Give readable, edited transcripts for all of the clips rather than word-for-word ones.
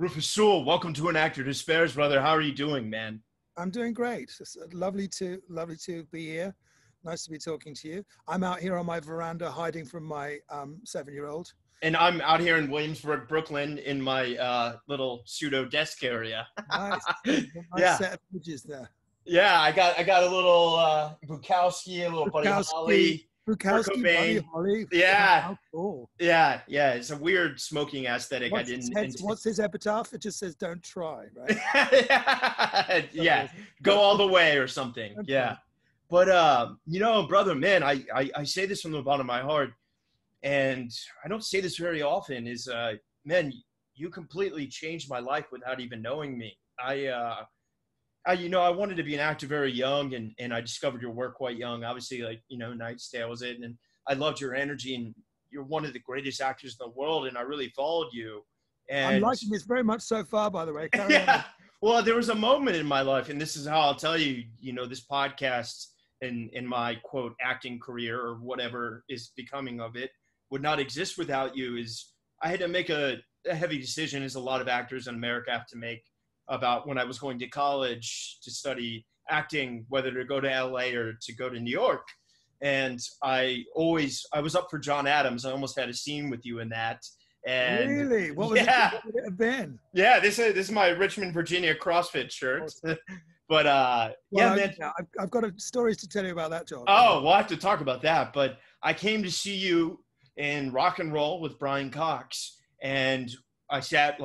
Rufus Sewell, welcome to An Actor Despairs, brother. How are you doing, man? I'm doing great. It's lovely to be here. Nice to be talking to you. I'm out here on my veranda hiding from my 7-year-old. And I'm out here in Williamsburg, Brooklyn, in my little pseudo desk area. Nice. Yeah, Set of images there. yeah. I got a little Bukowski, a little Buddy Holly, Bukowski, Buddy Holly. Yeah, How cool. yeah. It's a weird smoking aesthetic. What's his epitaph? It just says, "Don't try." Right? Yeah, go all the way or something. Yeah, but brother, man, I say this from the bottom of my heart, and I don't say this very often. Man, you completely changed my life without even knowing me. I wanted to be an actor very young, and I discovered your work quite young. Obviously, Knight's Tale was it, and I loved your energy, and you're one of the greatest actors in the world, and I really followed you. And I'm liking this very much so far, by the way. Yeah. Well, there was a moment in my life, and this is how I'll tell you, this podcast and in my quote acting career or whatever is becoming of it would not exist without you. Is I had to make a heavy decision, as a lot of actors in America have to make, about when I was going to college to study acting, whether to go to LA or to go to New York. And I was up for John Adams. I almost had a scene with you in that. And really? What would it have been? Yeah, this is my Richmond, Virginia CrossFit shirt. Awesome. But man. I've got stories to tell you about that job. Oh, we'll have to talk about that. But I came to see you in Rock and Roll with Brian Cox, and I sat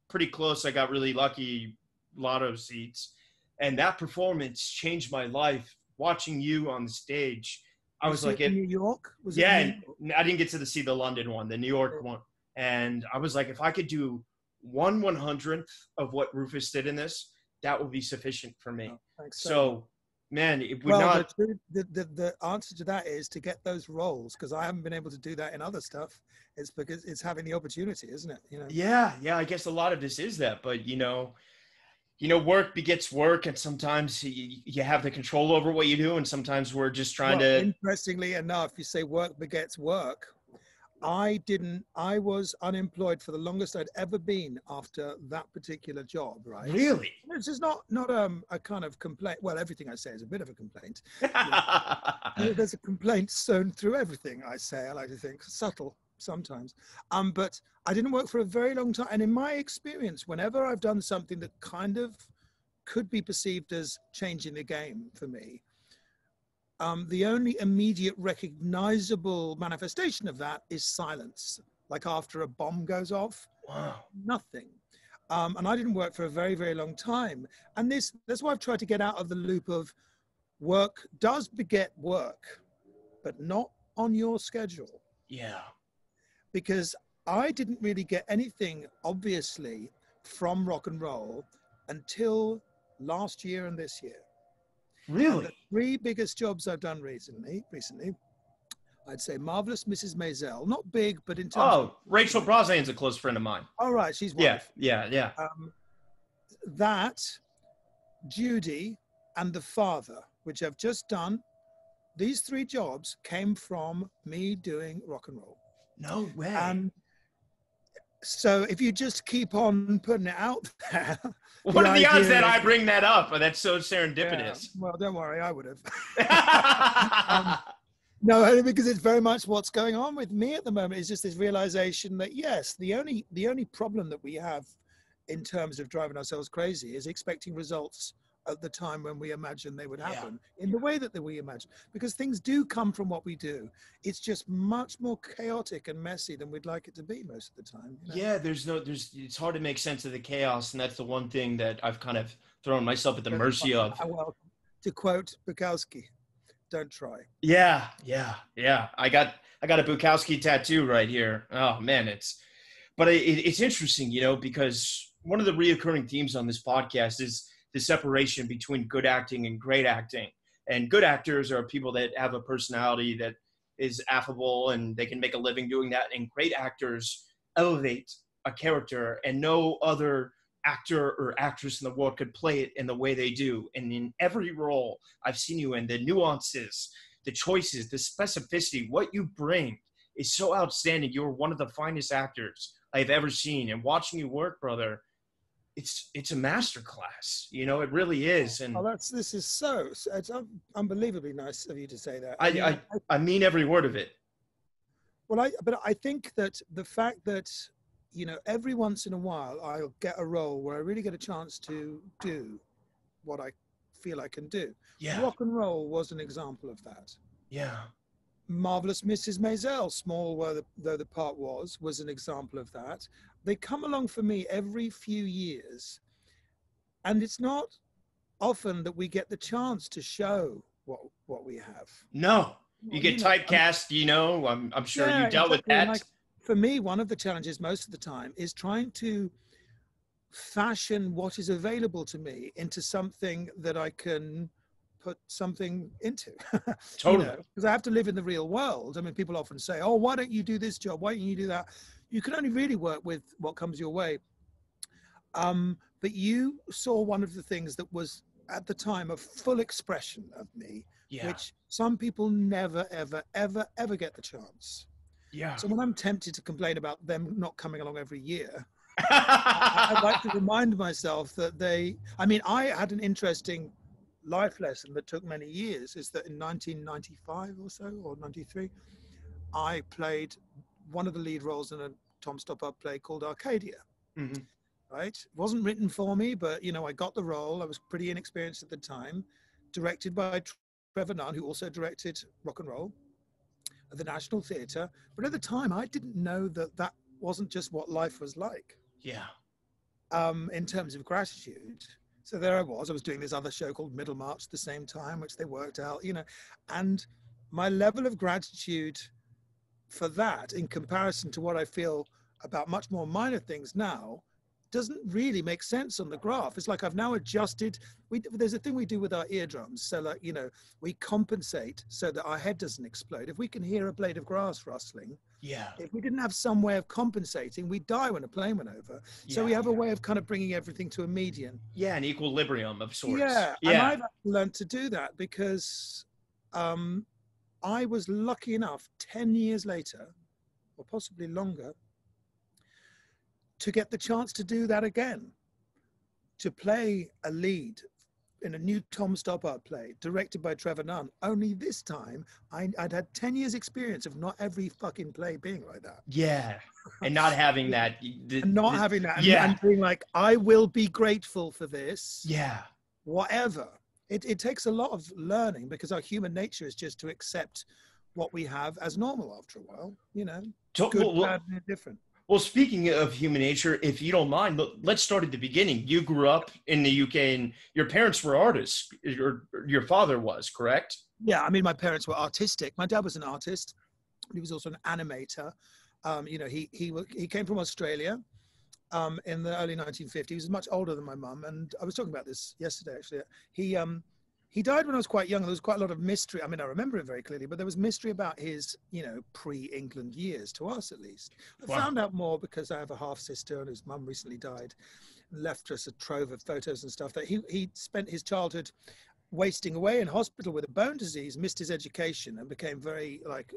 pretty close. I got really lucky, lotto seats, and that performance changed my life. Watching you on the stage, I was like, in New York? I didn't get to see the London one, the New York one. And I was like, if I could do 1/100th of what Rufus did in this, that would be sufficient for me. So, man, it would not. The answer to that is to get those roles, because I haven't been able to do that in other stuff. It's because it's having the opportunity, isn't it? Yeah. I guess a lot of this is that, but work begets work, and sometimes you have the control over what you do, and sometimes we're just trying to. Interestingly enough, you say work begets work. I was unemployed for the longest I'd ever been after that particular job, right? Really? This is not a kind of complaint. Well, everything I say is a bit of a complaint. There's a complaint sewn through everything I say. I like to think subtle sometimes. But I didn't work for a very long time. And in my experience, whenever I've done something that kind of could be perceived as changing the game for me, the only immediate recognizable manifestation of that is silence. Like after a bomb goes off, wow, nothing. And I didn't work for a very, very long time. And that's why I've tried to get out of the loop of work does beget work, but not on your schedule. Yeah. Because I didn't really get anything, obviously, from rock and roll until last year and this year. Really? And the 3 biggest jobs I've done recently, I'd say Marvelous Mrs. Maisel. Not big, but in terms of... Rachel Brosnahan's a close friend of mine. All right, she's wonderful. Yeah. That, Judy, and The Father, which I've just done, these 3 jobs came from me doing rock and roll. No way. So if you just keep on putting it out there... What are the odds that I bring that up? That's so serendipitous. Yeah, well, don't worry, I would have. No, because it's very much what's going on with me at the moment. Is just this realization that, yes, the only problem that we have in terms of driving ourselves crazy is expecting results at the time when we imagine they would happen, in the way that we imagine, because things do come from what we do. It's just much more chaotic and messy than we'd like it to be most of the time. Yeah, it's hard to make sense of the chaos, and that's the one thing that I've kind of thrown myself at the mercy of. Well, to quote Bukowski, don't try. Yeah. I got a Bukowski tattoo right here. Oh man, it's interesting, because one of the reoccurring themes on this podcast is the separation between good acting and great acting. And good actors are people that have a personality that is affable and they can make a living doing that. And great actors elevate a character, and no other actor or actress in the world could play it in the way they do. And in every role I've seen you in, the nuances, the choices, the specificity, what you bring is so outstanding. You're one of the finest actors I've ever seen. And watching you work, brother, it's a masterclass. You know, it really is. And This is so, it's unbelievably nice of you to say that. I mean every word of it. Well, but I think that the fact that, you know, every once in a while I'll get a role where I really get a chance to do what I feel I can do. Yeah. Rock and Roll was an example of that. Yeah. Marvelous Mrs. Maisel, small though the part was an example of that. They come along for me every few years, and it's not often that we get the chance to show what we have. No, you get typecast. You know, I'm sure you dealt with that. Like, for me, one of the challenges most of the time is trying to fashion what is available to me into something that I can put something into. Totally. Because I have to live in the real world. I mean, people often say, oh, why don't you do this job? Why don't you do that? You can only really work with what comes your way. But you saw one of the things that was at the time a full expression of me, which some people never, ever, ever, ever get the chance. Yeah. So when I'm tempted to complain about them not coming along every year, I'd like to remind myself that I had an interesting life lesson that took many years, is that in 1995 or so, or 93, I played one of the lead roles in a Tom Stoppard play called Arcadia. Mm-hmm. Right? It wasn't written for me, but, you know, I got the role. I was pretty inexperienced at the time. Directed by Trevor Nunn, who also directed Rock and Roll at the National Theatre. But at the time, I didn't know that wasn't just what life was like. Yeah. In terms of gratitude. So there I was doing this other show called Middlemarch at the same time, which they worked out, you know, and my level of gratitude for that in comparison to what I feel about much more minor things now doesn't really make sense on the graph. It's like I've now adjusted. There's a thing we do with our eardrums. So, like, you know, we compensate so that our head doesn't explode. If we can hear a blade of grass rustling, if we didn't have some way of compensating, we'd die when a plane went over. So we have a way of kind of bringing everything to a median. Yeah, an equilibrium of sorts. And I've learned to do that because I was lucky enough 10 years later, or possibly longer, to get the chance to do that again, to play a lead in a new Tom Stoppard play directed by Trevor Nunn. Only this time I'd had 10 years experience of not every fucking play being like that. Yeah. And not having that. And being like, I will be grateful for this. Yeah. Whatever. It takes a lot of learning, because our human nature is just to accept what we have as normal after a while, you know, good, bad, and different. Well, speaking of human nature, if you don't mind, let's start at the beginning. You grew up in the UK and your parents were artists. Your father was, correct? Yeah, I mean, my parents were artistic. My dad was an artist. He was also an animator. You know, he came from Australia in the early 1950s. He was much older than my mum. And I was talking about this yesterday, actually. He died when I was quite young. There was quite a lot of mystery. I mean, I remember it very clearly, but there was mystery about his, you know, pre-England years, to us at least. I found out more because I have a half-sister and his mum recently died and left us a trove of photos and stuff, that he spent his childhood wasting away in hospital with a bone disease, missed his education and became very, like,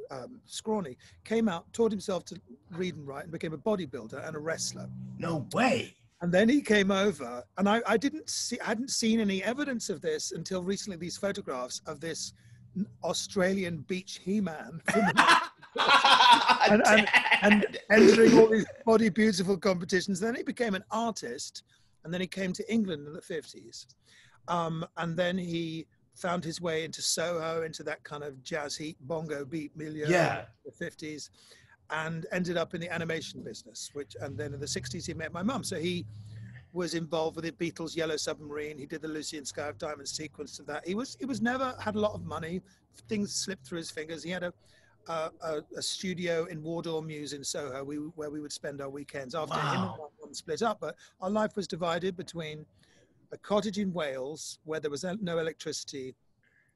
scrawny. Came out, taught himself to read and write and became a bodybuilder and a wrestler. No way. And then he came over, and I hadn't seen any evidence of this until recently. These photographs of this Australian beach He-Man and entering all these body beautiful competitions. Then he became an artist, and then he came to England in the 50s, and then he found his way into Soho, into that kind of jazz heat bongo beat milieu in the 50s. And ended up in the animation business, and then in the 60s he met my mum. So he was involved with the Beatles' Yellow Submarine. He did the Lucy and Sky of Diamonds sequence of that. He was never had a lot of money. Things slipped through his fingers. He had a studio in Wardour Mews in Soho, where we would spend our weekends after him and my mum split up. But our life was divided between a cottage in Wales where there was no electricity,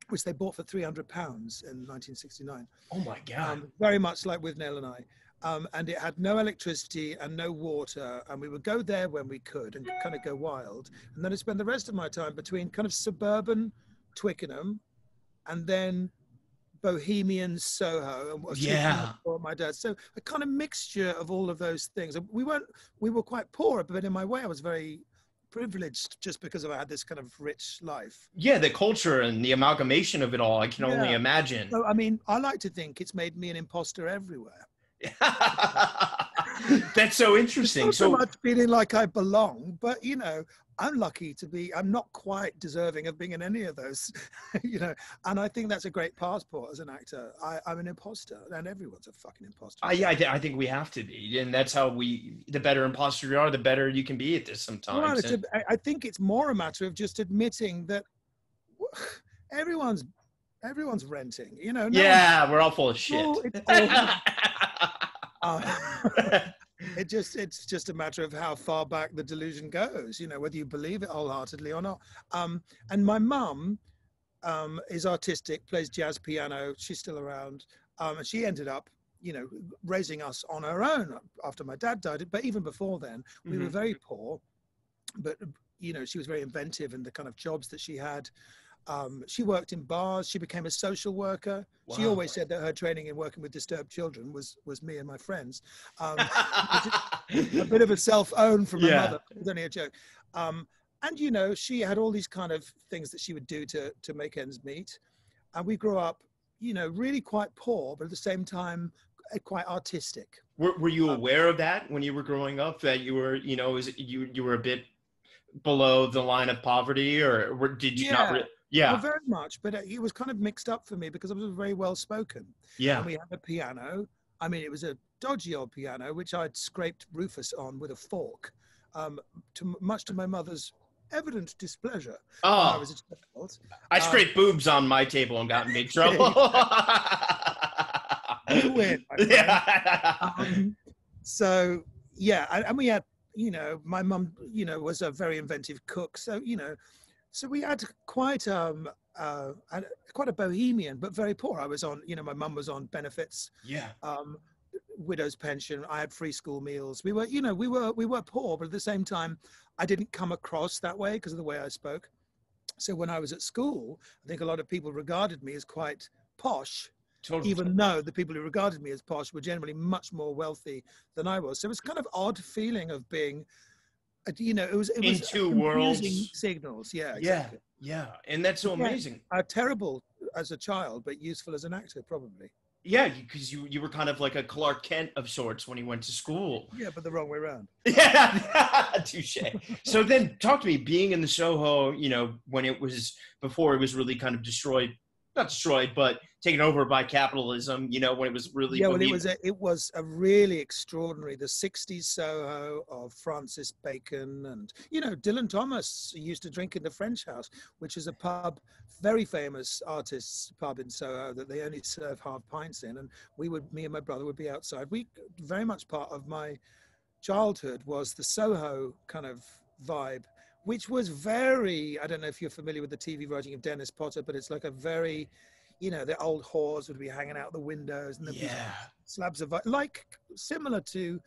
which they bought for £300 in 1969. Oh my God. Very much like Withnail and I. And it had no electricity and no water. And we would go there when we could and kind of go wild. And then I spent the rest of my time between kind of suburban Twickenham and then bohemian Soho. And my dad. So a kind of mixture of all of those things. We were quite poor, but in my way I was very privileged just because I had this kind of rich life. Yeah, the culture and the amalgamation of it all, I can only imagine. So, I mean, I like to think it's made me an imposter everywhere. That's so interesting. Not so much feeling like I belong, but you know, I'm lucky to be. I'm not quite deserving of being in any of those, you know. And I think that's a great passport as an actor. I'm an imposter, and everyone's a fucking imposter. Yeah, I think we have to be, and that's how the better imposter you are, the better you can be at this sometimes. Well, I think it's more a matter of just admitting that everyone's renting. You know. We're all full of shit. It's just a matter of how far back the delusion goes, you know, whether you believe it wholeheartedly or not. And my mum is artistic, plays jazz piano. She's still around. And she ended up, you know, raising us on her own after my dad died. But even before then, we were very poor. But, you know, she was very inventive in the kind of jobs that she had. She worked in bars. She became a social worker. Wow. She always said that her training in working with disturbed children was me and my friends. A bit of a self-own from her mother. It was only a joke. And, you know, she had all these kind of things that she would do to make ends meet. And we grew up, you know, really quite poor, but at the same time, quite artistic. Were you aware of that when you were growing up, that you were, you know, you were a bit below the line of poverty, or did you not? Well, very much, but it was kind of mixed up for me because I was very well spoken. Yeah. And we had a piano. I mean, it was a dodgy old piano, which I'd scraped Rufus on with a fork, much to my mother's evident displeasure. Oh, I was a child. I scraped boobs on my table and got in big trouble. You win. So, yeah, and we had, you know, my mum, you know, was a very inventive cook. So, you know, so we had quite a bohemian, but very poor. I was on, you know, my mum was on benefits. Yeah. Widow's pension. I had free school meals. We were, you know, we were poor, but at the same time, I didn't come across that way because of the way I spoke. So when I was at school, I think a lot of people regarded me as quite posh. Totally. Even though the people who regarded me as posh were generally much more wealthy than I was. So it was kind of odd feeling of being, you know, it was in two worlds. Signals, yeah, exactly. Yeah, and that's so amazing. Terrible as a child, but useful as an actor, probably. Yeah, because you were kind of like a Clark Kent of sorts when you went to school. Yeah, but the wrong way around. Yeah, touche. So then talk to me, being in the Soho, you know, when it was, before it was really kind of not destroyed, but taken over by capitalism, you know, when it was really... Yeah, well, it was a really extraordinary, the 60s Soho of Francis Bacon and, you know, Dylan Thomas used to drink in the French House, which is a pub, very famous artists pub in Soho that they only serve half pints in. And me and my brother would be outside. Very much part of my childhood was the Soho kind of vibe, which was very, I don't know if you're familiar with the TV writing of Dennis Potter, but it's like a very, you know, the old whores would be hanging out the windows and the slabs of, like similar to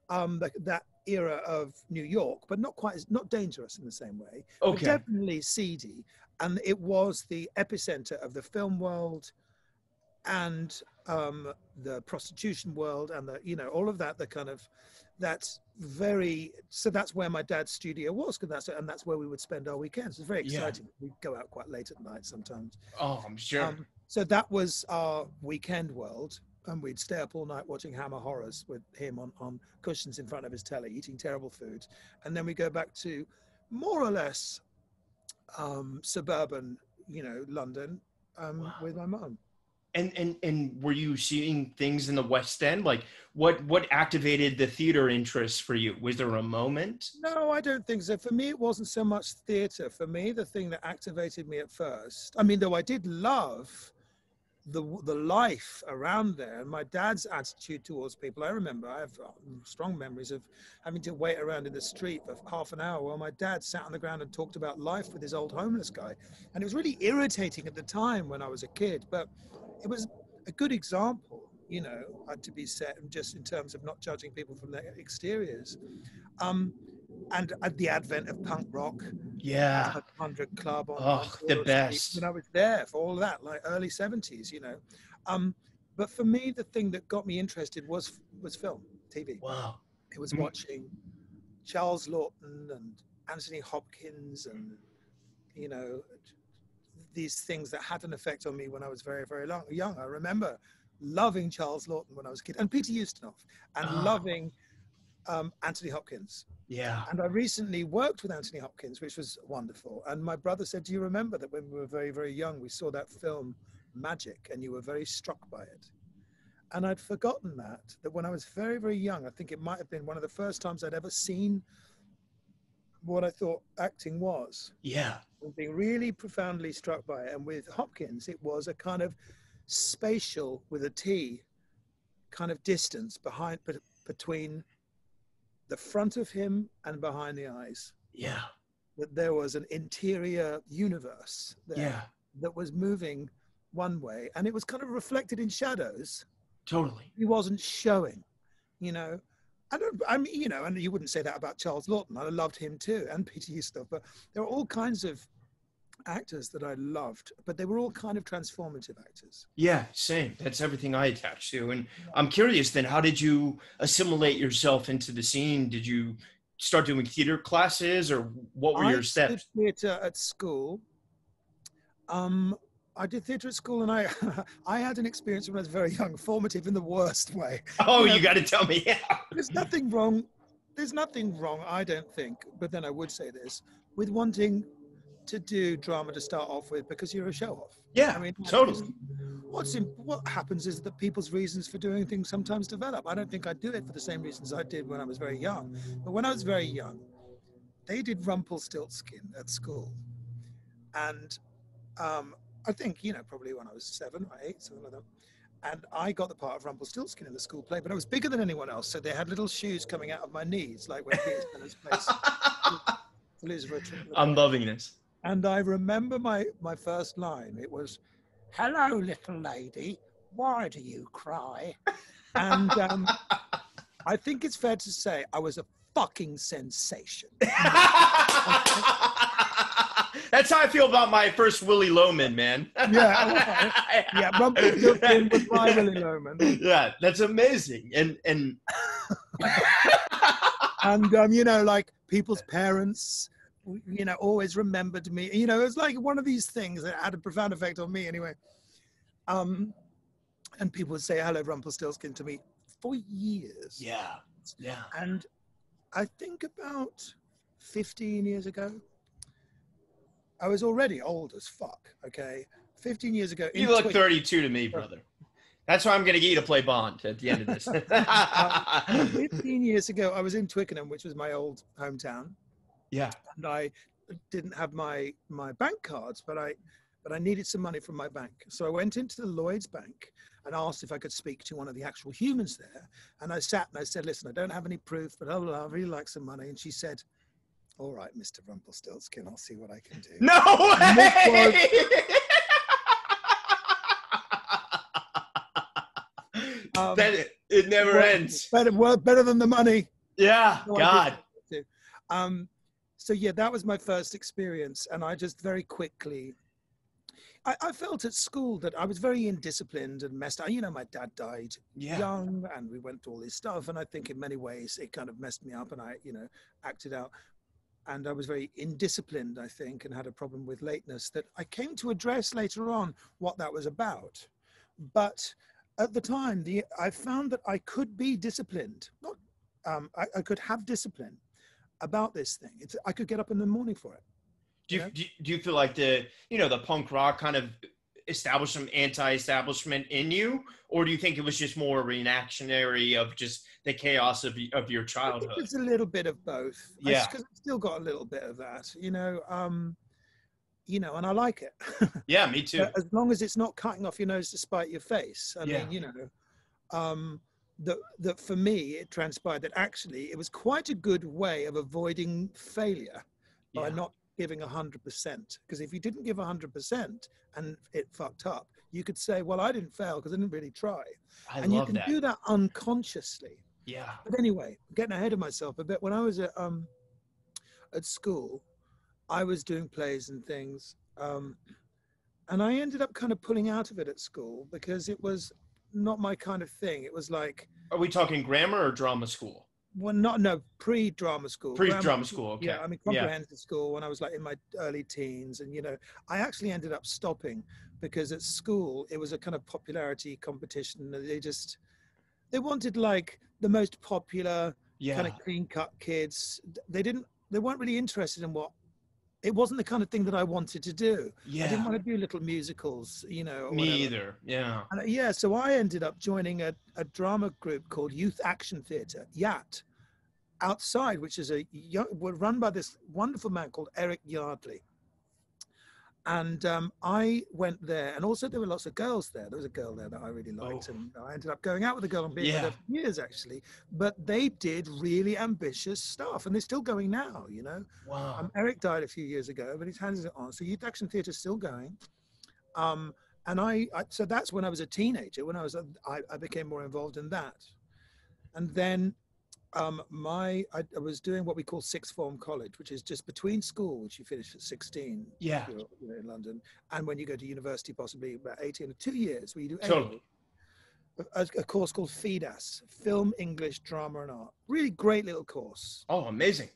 that era of New York, but not dangerous in the same way. Okay. But definitely seedy. And it was the epicenter of the film world and the prostitution world and the, you know, all of that, the kind of, that's where my dad's studio was, because that's where we would spend our weekends. It's very exciting. We'd go out quite late at night sometimes. Oh, I'm sure. So that was our weekend world, and we'd stay up all night watching Hammer Horrors with him on cushions in front of his telly, eating terrible food, and then we go back to more or less suburban, you know, London with my mum. And were you seeing things in the West End? Like what activated the theater interest for you? Was there a moment? No, I don't think so. For me, it wasn't so much theater. For me, the thing that activated me at first, I mean, though I did love the life around there, and my dad's attitude towards people. I remember, I have strong memories of having to wait around in the street for half an hour while my dad sat on the ground and talked about life with his old homeless guy. And it was really irritating at the time when I was a kid, but it was a good example, you know, to be set just in terms of not judging people from their exteriors. And at the advent of punk rock, 100 Club on the best. Street, when I was there for all of that, like early 70s, you know. But for me, the thing that got me interested was film, TV. Wow. It was watching Charles Lawton and Anthony Hopkins and, you know, these things that had an effect on me when I was very, very young. I remember loving Charles Laughton when I was a kid, and Peter Ustinov, and loving Anthony Hopkins. Yeah. And I recently worked with Anthony Hopkins, which was wonderful. And my brother said, do you remember that when we were very, very young, we saw that film Magic, and you were very struck by it? And I'd forgotten that when I was very, very young, I think it might have been one of the first times I'd ever seen what I thought acting was. Yeah. Being really profoundly struck by it. And with Hopkins, it was a kind of spatial, with a T, kind of distance between the front of him and behind the eyes. Yeah. That there was an interior universe there that was moving one way, and it was kind of reflected in shadows. Totally. He wasn't showing, you know. You know, and you wouldn't say that about Charles Laughton. I loved him too, and Peter Ustinov. But there are all kinds of actors that I loved, but they were all kind of transformative actors. Yeah, same. That's everything I attach to. And I'm curious then, how did you assimilate yourself into the scene? Did you start doing theater classes, or what were your steps? I did theater at school. I did theater at school, and I had an experience when I was very young, formative in the worst way. Oh, you got to tell me. Yeah. There's nothing wrong, I don't think, but then I would say this, with wanting to do drama to start off with because you're a show-off. Yeah, I mean, totally. What happens is that people's reasons for doing things sometimes develop. I don't think I'd do it for the same reasons I did when I was very young. But when I was very young, they did Rumpelstiltskin at school. And I think, you know, probably when I was 7 or 8, something like that. And I got the part of Rumpelstiltskin in the school play, but I was bigger than anyone else. So they had little shoes coming out of my knees, like when Peter Sellers plays. I'm loving this. And I remember my first line. It was, "Hello, little lady, why do you cry?" And I think it's fair to say I was a fucking sensation. That's how I feel about my first Willy Loman, man. Yeah, Rumpelstiltskin was my Willy Loman. Yeah, that's amazing. And you know, like people's parents, you know, always remembered me. You know, it was like one of these things that had a profound effect on me anyway. And people would say "Hello, Rumpelstiltskin" to me for years. Yeah. And I think about 15 years ago, I was already old as fuck, okay? 15 years ago. You look 32 to me, brother. That's why I'm going to get you to play Bond at the end of this. 15 years ago, I was in Twickenham, which was my old hometown. Yeah. And I didn't have my bank cards, but I needed some money from my bank. So I went into the Lloyd's Bank and asked if I could speak to one of the actual humans there. And I sat and I said, "Listen, I don't have any proof, but I really like some money." And she said, "All right, Mr. Rumpelstiltskin, I'll see what I can do." No way! It never ends. Better than the money. Yeah, so God. So yeah, that was my first experience. And I just very quickly, I felt at school that I was very indisciplined and messed up. You know, my dad died young and we went through all this stuff. And I think in many ways it kind of messed me up and I, you know, acted out. And I was very indisciplined, I think, and had a problem with lateness that I came to address later on what that was about. But at the time, I found that I could be disciplined. I could have discipline about this thing. I could get up in the morning for it. Do you feel like the punk rock kind of established some anti-establishment in you, or do you think it was just more reactionary of just the chaos of your childhood? I think it's a little bit of both. Yeah, because I've still got a little bit of that, and I like it. Yeah, me too. As long as it's not cutting off your nose to spite your face. I mean, that for me, it transpired that actually it was quite a good way of avoiding failure by not giving 100%. Because if you didn't give 100% and it fucked up, you could say, "Well, I didn't fail because I didn't really try." And you can do that unconsciously. Yeah. But anyway, getting ahead of myself a bit. When I was at school, I was doing plays and things, and I ended up kind of pulling out of it at school because it was not my kind of thing. It was like, are we talking grammar or drama school? well, no, pre-drama school. Pre-drama school, okay. Yeah, I mean, comprehensive school when I was like in my early teens. And, you know, I actually ended up stopping because at school, it was a kind of popularity competition. They wanted like the most popular kind of clean-cut kids. They weren't really interested in it wasn't the kind of thing that I wanted to do. Yeah. I didn't want to do little musicals, you know. Or Me either. Yeah. And, so I ended up joining a drama group called Youth Action Theatre, YAT, outside, which is run by this wonderful man called Eric Yardley. And I went there, and also there were lots of girls there. There was a girl there that I really liked, and I ended up going out with a girl and being with her for years, actually. But they did really ambitious stuff, and they're still going now, you know. Wow. Eric died a few years ago, but he's handed it on. So Youth Action Theatre is still going. And so that's when I was a teenager, when I became more involved in that. And then I was doing what we call sixth form college, which is just between school, which you finish at 16 if you're in London, and when you go to university, possibly about 18, 2 years where you do a course called FEDAS, Film, English, Drama and Art. Really great little course. Oh, amazing.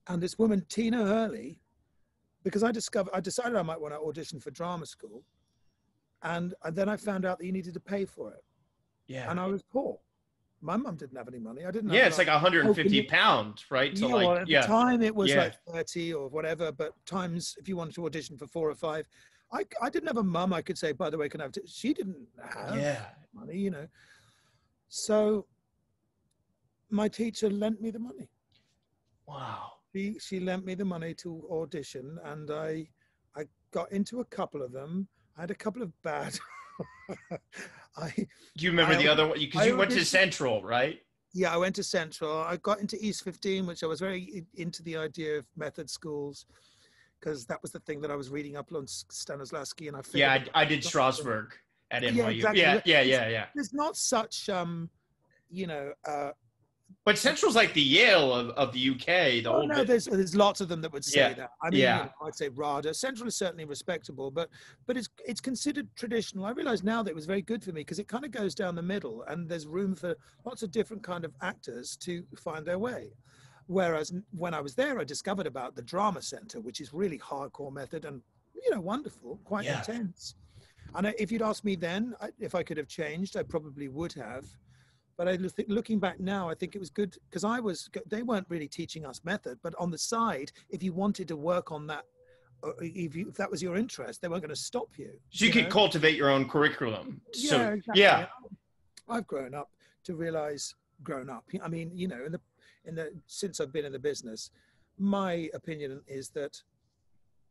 And this woman, Tina Hurley, because I decided I might want to audition for drama school, and then I found out that you needed to pay for it. Yeah. And I was poor. My mum didn't have any money. I didn't. Yeah, it's like 150 pounds, right? To well, at the time it was like 30 or whatever. But times, if you wanted to audition for 4 or 5, I didn't have a mum I could say, by the way, can I have? She didn't have money, you know. So my teacher lent me the money. Wow. She lent me the money to audition, and I got into a couple of them. I had a couple of bad. Do you remember the other one? Because you went to Central, right? Yeah, I went to Central. I got into East 15, which I was very into the idea of method schools, because that was the thing that I was reading up on Stanislavski, and I did Strasbourg at NYU. Yeah, exactly. Yeah. There's not such, But Central's like the Yale of the UK. There's lots of them that would say that. I mean, I'd say RADA. Central is certainly respectable, but it's considered traditional. I realize now that it was very good for me because it kind of goes down the middle, and there's room for lots of different kind of actors to find their way. Whereas when I was there, I discovered about the Drama Center, which is really hardcore method and, you know, wonderful, quite intense. And if you'd asked me then, if I could have changed, I probably would have. But looking back now, I think it was good because they weren't really teaching us method, but on the side, if you wanted to work on that, if that was your interest, they weren't going to stop you. So you could cultivate your own curriculum. Yeah, exactly. Yeah. I've grown up to realize, I mean, you know, since I've been in the business, my opinion is that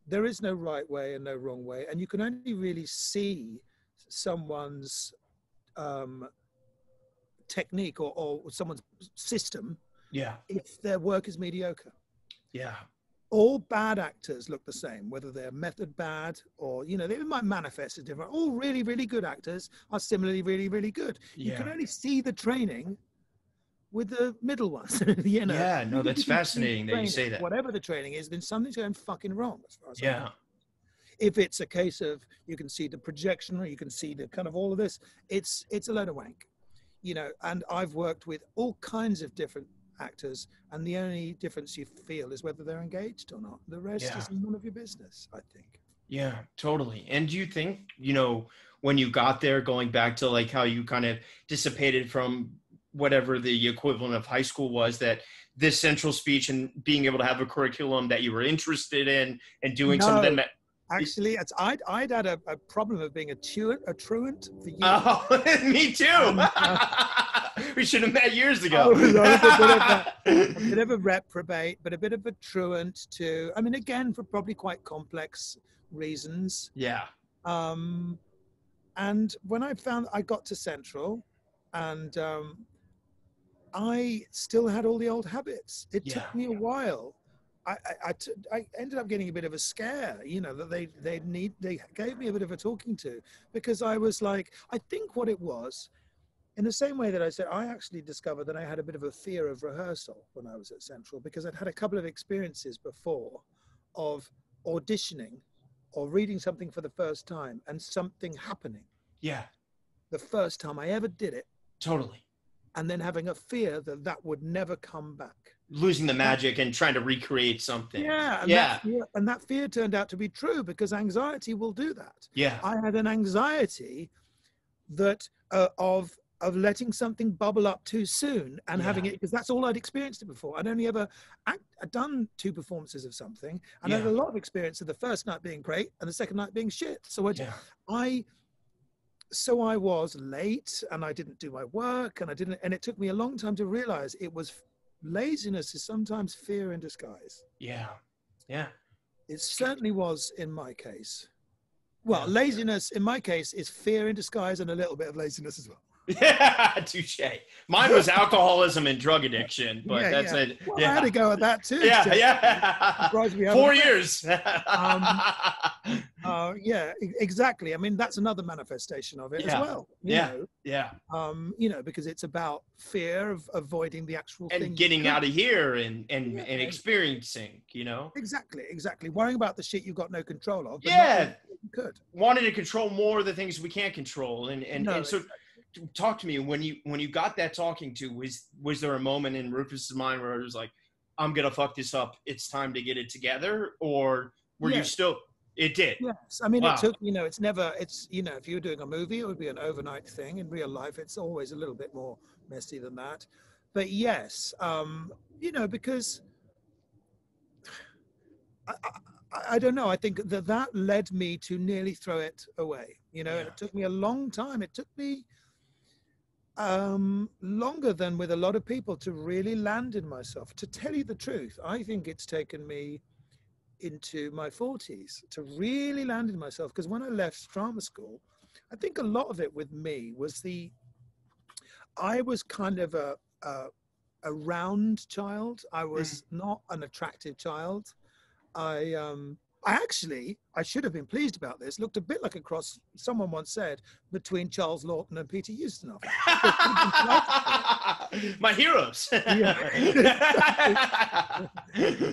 there is no right way and no wrong way. And you can only really see someone's, technique or someone's system if their work is mediocre. All bad actors look the same, whether they're method bad or, you know, they might manifest as different. All really, really good actors are similarly really, really good. You can only see the training with the middle ones. You know? That's fascinating that you say that. Whatever the training is, then something's going fucking wrong as far as I know. If it's a case of you can see the projection or you can see the kind of all of this, it's a load of wank. You know, and I've worked with all kinds of different actors, and the only difference you feel is whether they're engaged or not. The rest is none of your business, I think. Yeah, totally. And do you think, you know, when you got there, going back to like how you kind of dissipated from whatever the equivalent of high school was, that this Central speech and being able to have a curriculum that you were interested in and doing something that actually, I'd had a problem of being a truant for years. Oh, me too. We should have met years ago. I was a bit of a reprobate, but a bit of a truant too. I mean, again, for probably quite complex reasons. And when I got to Central, and I still had all the old habits. It took me a while. I ended up getting a bit of a scare, you know, that they gave me a bit of a talking to, because I was like, I think what it was, in the same way that I said, I actually discovered that I had a bit of a fear of rehearsal when I was at Central, because I'd had a couple of experiences before of auditioning or reading something for the first time and something happening. The first time I ever did it. Totally. and then having a fear that that would never come back. Losing the magic and trying to recreate something. Yeah, and that fear turned out to be true, because anxiety will do that. Yeah. I had an anxiety that of letting something bubble up too soon and having it, because that's all I'd experienced it before. I'd only ever done 2 performances of something, and I had a lot of experience of the first night being great and the second night being shit. So I was late, and I didn't do my work, and it took me a long time to realize it was laziness is sometimes fear in disguise. Yeah. It certainly was in my case. Well, laziness in my case is fear in disguise, and a little bit of laziness as well. Yeah, touche. Mine was alcoholism and drug addiction, but that's it. Well, I had to go at that too. Yeah. 4 years. Yeah, exactly. I mean, that's another manifestation of it as well. You know, because it's about fear of avoiding the actual thing. And getting out of here and experiencing, you know. Exactly. Worrying about the shit you've got no control of. Yeah. Good. Wanting to control more of the things we can't control. And so talk to me, when you got that talking to, was there a moment in Rufus's mind where it was like, I'm gonna fuck this up, it's time to get it together? Or were you still, it did? Yes. I mean, it took, you know, if you were doing a movie, it would be an overnight thing. In real life, it's always a little bit more messy than that. But yes, you know, because I don't know. I think that led me to nearly throw it away, you know, and it took me a long time. It took me longer than with a lot of people to really land in myself. To tell you the truth, I think it's taken me into my 40s to really land in myself, because when I left drama school, I think a lot of it with me was I was kind of a round child. I was not an attractive child. I should have been pleased about this, looked a bit like a cross, someone once said, between Charles Lawton and Peter Ustinov. My heroes.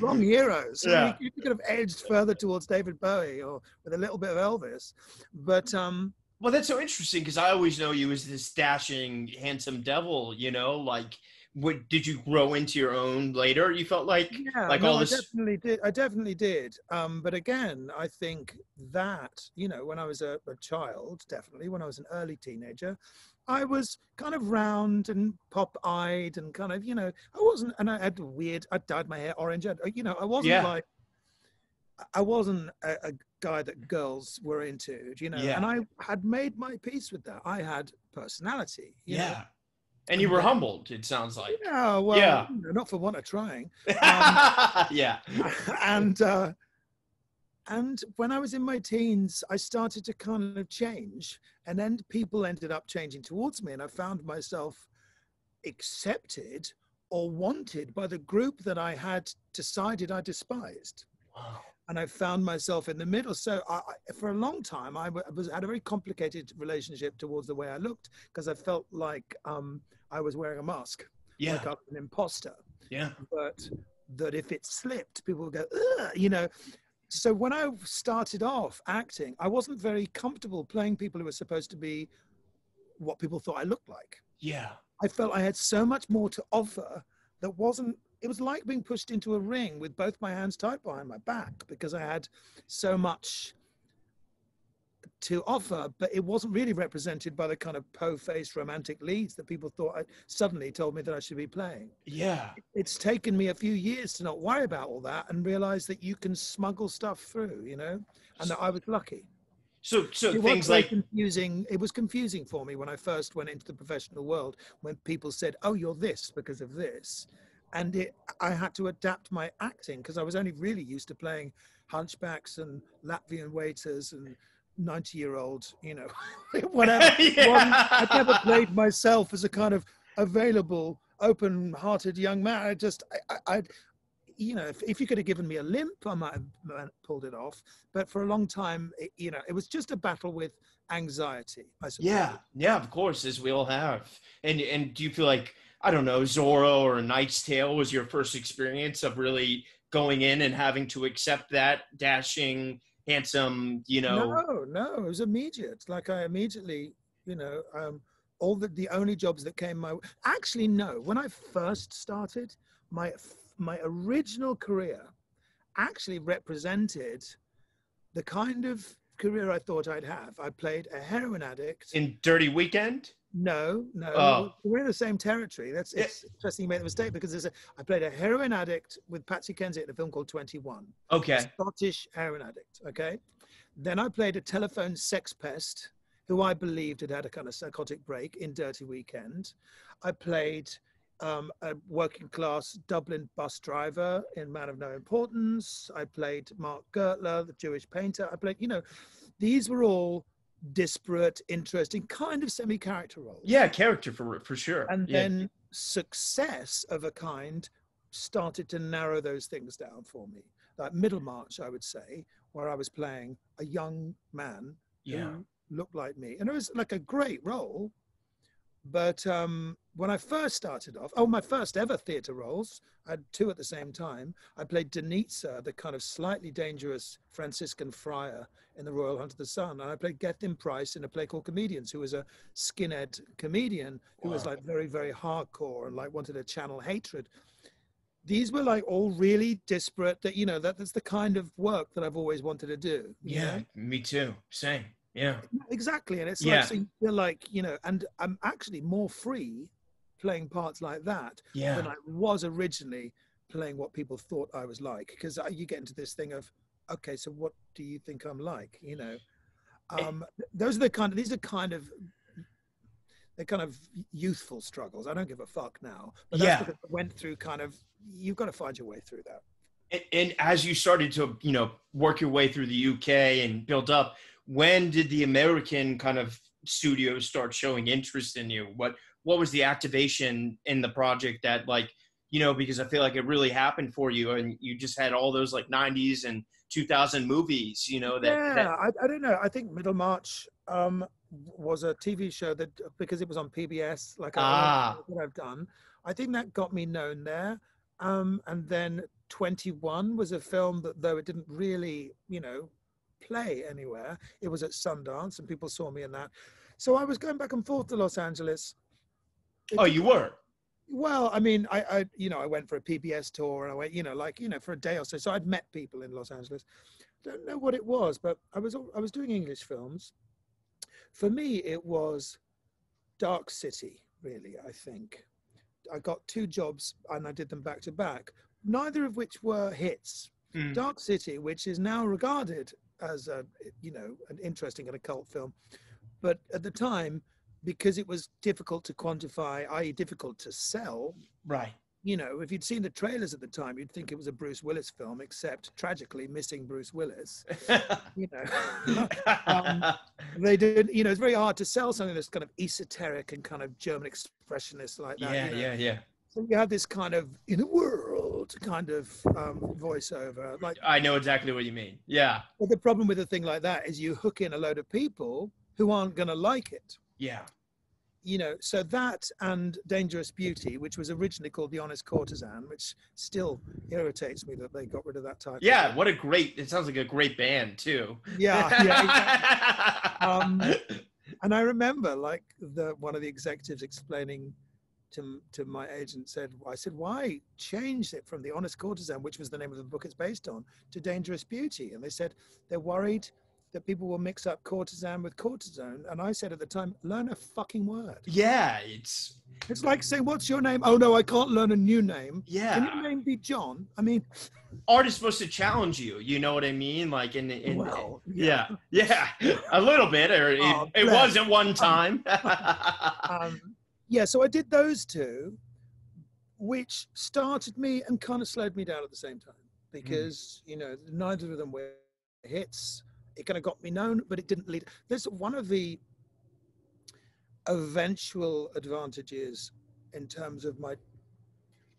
Wrong heroes. Yeah. You could have edged further towards David Bowie or with a little bit of Elvis. But well, that's so interesting, because I always know you as this dashing, handsome devil, you know, like, what did you grow into your own later? You felt like all this. I definitely did. But again, I think that, you know, when I was a child, definitely when I was an early teenager, I was kind of round and pop-eyed and kind of, you know, I dyed my hair orange. You know, I wasn't a guy that girls were into, you know, and I had made my peace with that. I had personality, you know? And you were humbled, it sounds like. Yeah, well, you know, not for want of trying. And when I was in my teens, I started to kind of change, and then people ended up changing towards me, and I found myself accepted or wanted by the group that I had decided I despised. Wow. And I found myself in the middle. So for a long time, I had a very complicated relationship towards the way I looked, because I felt like I was wearing a mask, like I was an imposter. Yeah. But that if it slipped, people would go, ugh, you know. So when I started off acting, I wasn't very comfortable playing people who were supposed to be what people thought I looked like. Yeah. I felt I had so much more to offer that wasn't. It was like being pushed into a ring with both my hands tied behind my back, because I had so much to offer, but it wasn't really represented by the kind of po-faced romantic leads that people thought suddenly told me that I should be playing. Yeah. It's taken me a few years to not worry about all that and realize that you can smuggle stuff through, you know, and that I was lucky. So things like confusing. It was confusing for me when I first went into the professional world, when people said, "Oh, you're this because of this." And I had to adapt my acting, because I was only really used to playing hunchbacks and Latvian waiters and 90-year-olds, you know, whatever. I never played myself as a kind of available, open-hearted young man. I you know, if you could have given me a limp, I might have pulled it off. But for a long time, you know, it was just a battle with anxiety, I suppose. Yeah, of course, as we all have. And do you feel like, I don't know, Zorro or A Knight's Tale was your first experience of really going in and having to accept that dashing, handsome, you know? No, it was immediate. Like I immediately, you know, the only jobs that came my way. Actually, no. When I first started, my original career actually represented the kind of career I thought I'd have. I played a heroin addict. In Dirty Weekend? No. Oh. We're in the same territory. It's interesting you made the mistake because I played a heroin addict with Patsy Kensit in a film called 21. Okay. A Scottish heroin addict. Okay. Then I played a telephone sex pest who I believed had a kind of psychotic break in Dirty Weekend. I played a working class Dublin bus driver in Man of No Importance. I played Mark Gertler, the Jewish painter. I played, these were all disparate, interesting, kind of semi-character roles. Yeah, character for sure. And then success of a kind started to narrow those things down for me. Like Middlemarch, I would say, where I was playing a young man who looked like me. And it was like a great role. But when I first started off, my first ever theatre roles, I had two at the same time. I played Denitsa, the kind of slightly dangerous Franciscan friar in The Royal Hunt of the Sun. And I played Gethin Price in a play called Comedians, who was a skinhead comedian who was like very, very hardcore and like wanted to channel hatred. These were like all really disparate, that's the kind of work that I've always wanted to do. Yeah, me too. Same. Yeah, exactly. And it's like, so you feel like, and I'm actually more free playing parts like that than I was originally playing what people thought I was like. Because you get into this thing of, okay, so what do you think I'm like? These are kind of youthful struggles. I don't give a fuck now. But that's because I went through you've got to find your way through that. And as you started to, work your way through the UK and build up, when did the American kind of studios start showing interest in you? What was the activation in the project that because I feel like it really happened for you and you just had all those like 90s and 2000 movies, I don't know. I think Middlemarch was a TV show that, because it was on PBS, what I've done, I think that got me known there. And then 21 was a film that, though it didn't really, play anywhere, it was at Sundance and people saw me in that. So I was going back and forth to Los Angeles. You were? Well, I mean, I went for a PBS tour and I went, for a day or so. So I'd met people in Los Angeles. Don't know what it was, but I was doing English films. For me, it was Dark City, really, I think. I got two jobs and I did them back to back, neither of which were hits. Dark City, which is now regarded as an interesting and a cult film, but at the time, because it was difficult to quantify, i.e. difficult to sell, right? If you'd seen the trailers at the time, you'd think it was a Bruce Willis film, except tragically missing Bruce Willis. They did, it's very hard to sell something that's kind of esoteric and kind of German expressionist like that. Yeah. So you have this kind of in a world kind of voiceover. Like, I know exactly what you mean. Yeah. But the problem with a thing like that is you hook in a load of people who aren't going to like it. Yeah. So that and Dangerous Beauty, which was originally called The Honest Courtesan, which still irritates me that they got rid of that title. Yeah, it sounds like a great band too. Yeah. Exactly. And I remember one of the executives explaining to my agent, I said, why change it from The Honest Courtesan, which was the name of the book it's based on, to Dangerous Beauty? And they said they're worried that people will mix up courtesan with cortisone. And I said at the time, learn a fucking word. Yeah, it's like saying, what's your name? Oh no, I can't learn a new name. Yeah. Can your name be John? I mean, art is supposed to challenge you. You know what I mean? Like yeah, a little bit, or it was at one time. So I did those two, which started me and kind of slowed me down at the same time, because neither of them were hits. It kind of got me known, but it didn't lead. There's one of the eventual advantages in terms of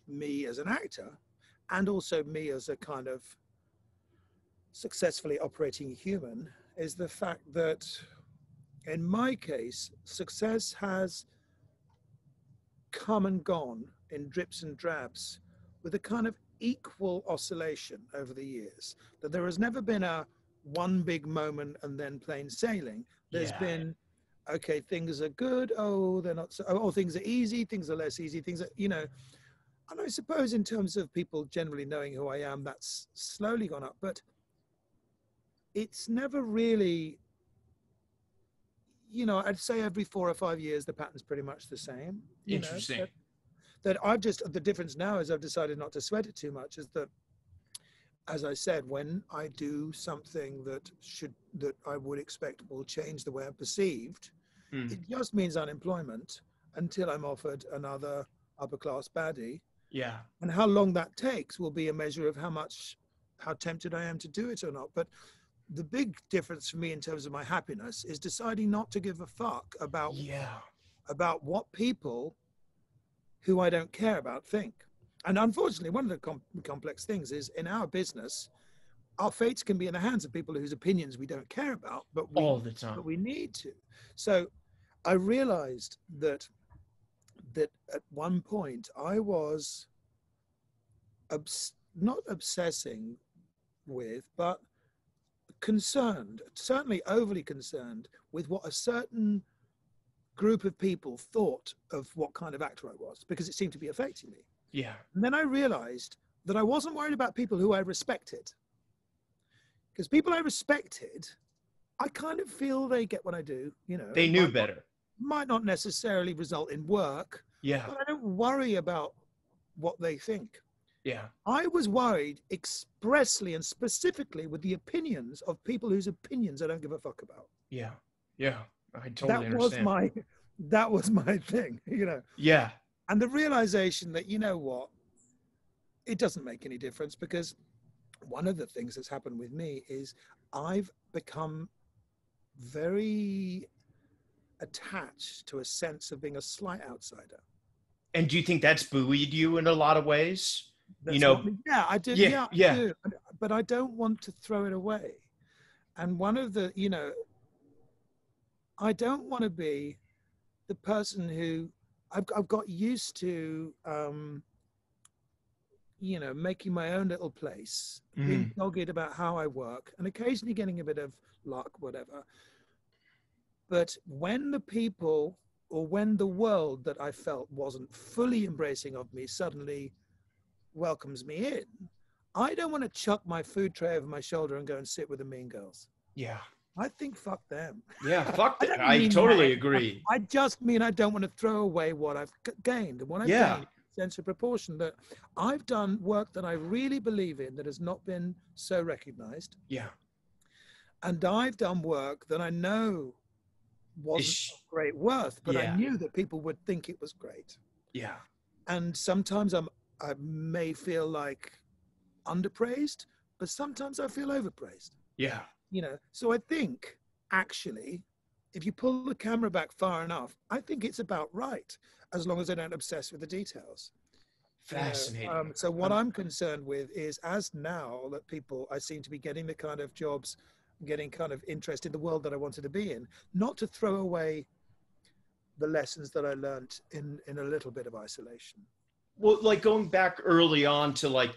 me as an actor, and also me as a kind of successfully operating human, is the fact that in my case, success has come and gone in drips and drabs with a kind of equal oscillation over the years. That there has never been one big moment and then plain sailing. There's been okay, things are good. Oh, they're not so, oh, things are easy. Things are less easy. Things are, and I suppose in terms of people generally knowing who I am, that's slowly gone up, but it's never really, I'd say every 4 or 5 years, the pattern's pretty much the same, Interesting. that the difference now is I've decided not to sweat it too much, is that, as I said, when I do something that I would expect will change the way I'm perceived, it just means unemployment until I'm offered another upper class baddie. Yeah. And how long that takes will be a measure of how tempted I am to do it or not. But the big difference for me in terms of my happiness is deciding not to give a fuck about what people who I don't care about think. And unfortunately, one of the complex things is in our business, our fates can be in the hands of people whose opinions we don't care about, but all the time. But we need to. So I realized that at one point I was not obsessing with, but concerned, certainly overly concerned with what a certain group of people thought of what kind of actor I was, because it seemed to be affecting me. Yeah. And then I realized that I wasn't worried about people who I respected, because people I respected, I kind of feel they get what I do, They knew better. Might not necessarily result in work. Yeah. But I don't worry about what they think. Yeah. I was worried expressly and specifically with the opinions of people whose opinions I don't give a fuck about. Yeah. Yeah. I totally understand. That was my thing, Yeah. And the realization that, it doesn't make any difference, because one of the things that's happened with me is I've become very attached to a sense of being a slight outsider. And do you think that's buoyed you in a lot of ways? Yeah, I do. Yeah. I do. But I don't want to throw it away. And one of the, I don't want to be the person who I've got used to, making my own little place, being dogged about how I work, and occasionally getting a bit of luck, whatever. But when the people, or when the world that I felt wasn't fully embracing of me suddenly welcomes me in, I don't want to chuck my food tray over my shoulder and go and sit with the mean girls. Yeah. I think fuck them. Yeah, fuck them. I totally agree. I just mean I don't want to throw away what I've gained. And what I've gained, sense of proportion, that I've done work that I really believe in that has not been so recognized. Yeah. And I've done work that I know wasn't of great worth, but I knew that people would think it was great. Yeah. And sometimes I may feel like underpraised, but sometimes I feel overpraised. Yeah. So I think actually, if you pull the camera back far enough, I think it's about right, as long as I don't obsess with the details. Fascinating. So what I'm concerned with is, as now that I seem to be getting the kind of jobs, getting kind of interest in the world that I wanted to be in, not to throw away the lessons that I learned in a little bit of isolation. Well, like going back early on to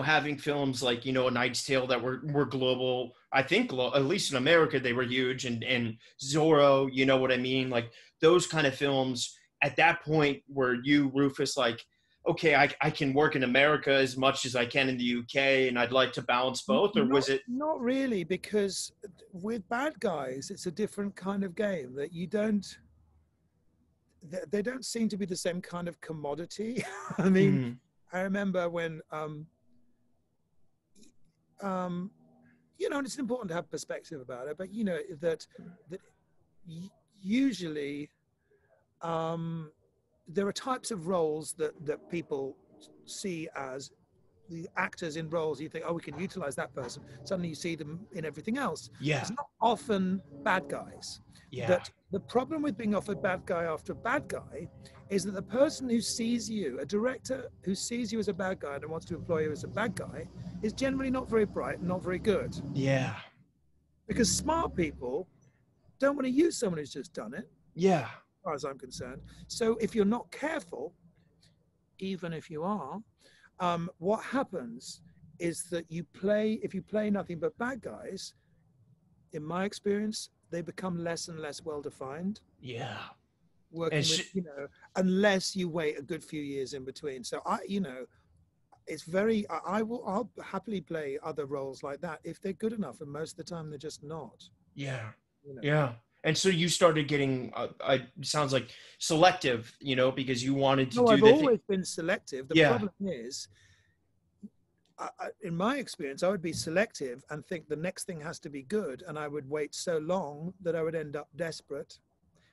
having films like, A Knight's Tale that were global. I think at least in America, they were huge, and Zorro, you know what I mean? Like those kind of films at that point, were you, Rufus, like, okay, I can work in America as much as I can in the UK and I'd like to balance both, or was it? Not really, because with bad guys, it's a different kind of game that they don't seem to be the same kind of commodity. I mean, I remember when, and it's important to have perspective about it, but that usually there are types of roles that people see as the actors in roles. You think, oh, we can utilize that person. Suddenly you see them in everything else. Yeah. It's not often bad guys. Yeah. That the problem with being offered bad guy after bad guy is that the person who sees you, a director who sees you as a bad guy and wants to employ you as a bad guy, is generally not very bright and not very good. Yeah. Because smart people don't want to use someone who's just done it. Yeah. As far as I'm concerned. So if you're not careful, even if you are, what happens is that if you play nothing but bad guys, in my experience, they become less and less well defined. Yeah. Working with, unless you wait a good few years in between. So it's I'll happily play other roles like that if they're good enough, and most of the time they're just not. Yeah. Yeah. And so you started getting, sounds like selective, because you wanted to do I've the always been selective. The problem is, in my experience, I would be selective and think the next thing has to be good, and I would wait so long that I would end up desperate,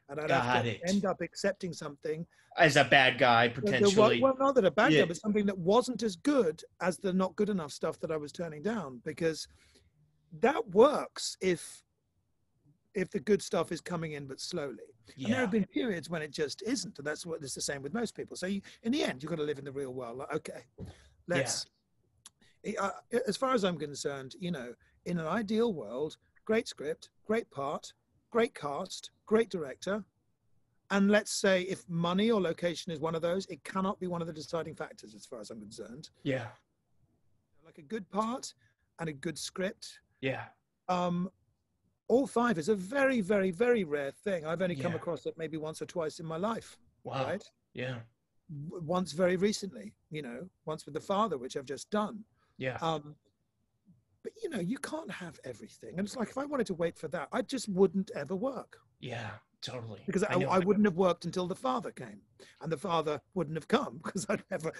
and I'd have to end up accepting something as a bad guy potentially. Well, not that a bad guy, but something that wasn't as good as the not good enough stuff that I was turning down, because that works if the good stuff is coming in but slowly. And there have been periods when it just isn't, and that's what it's the same with most people. So in the end, you've got to live in the real world. Like, okay, let's. As far as I'm concerned, in an ideal world, great script, great part, great cast, great director, and let's say if money or location is one of those, it cannot be one of the deciding factors as far as I'm concerned. Yeah. Like a good part and a good script. Yeah. All five is a very, very, very rare thing. I've only come across it maybe once or twice in my life. Wow. Right? Yeah. Once very recently, once with The Father, which I've just done. Yeah. But you can't have everything. And it's like, if I wanted to wait for that, I just wouldn't ever work. Yeah, totally. Because I wouldn't have worked until The Father came, and The Father wouldn't have come because I'd never.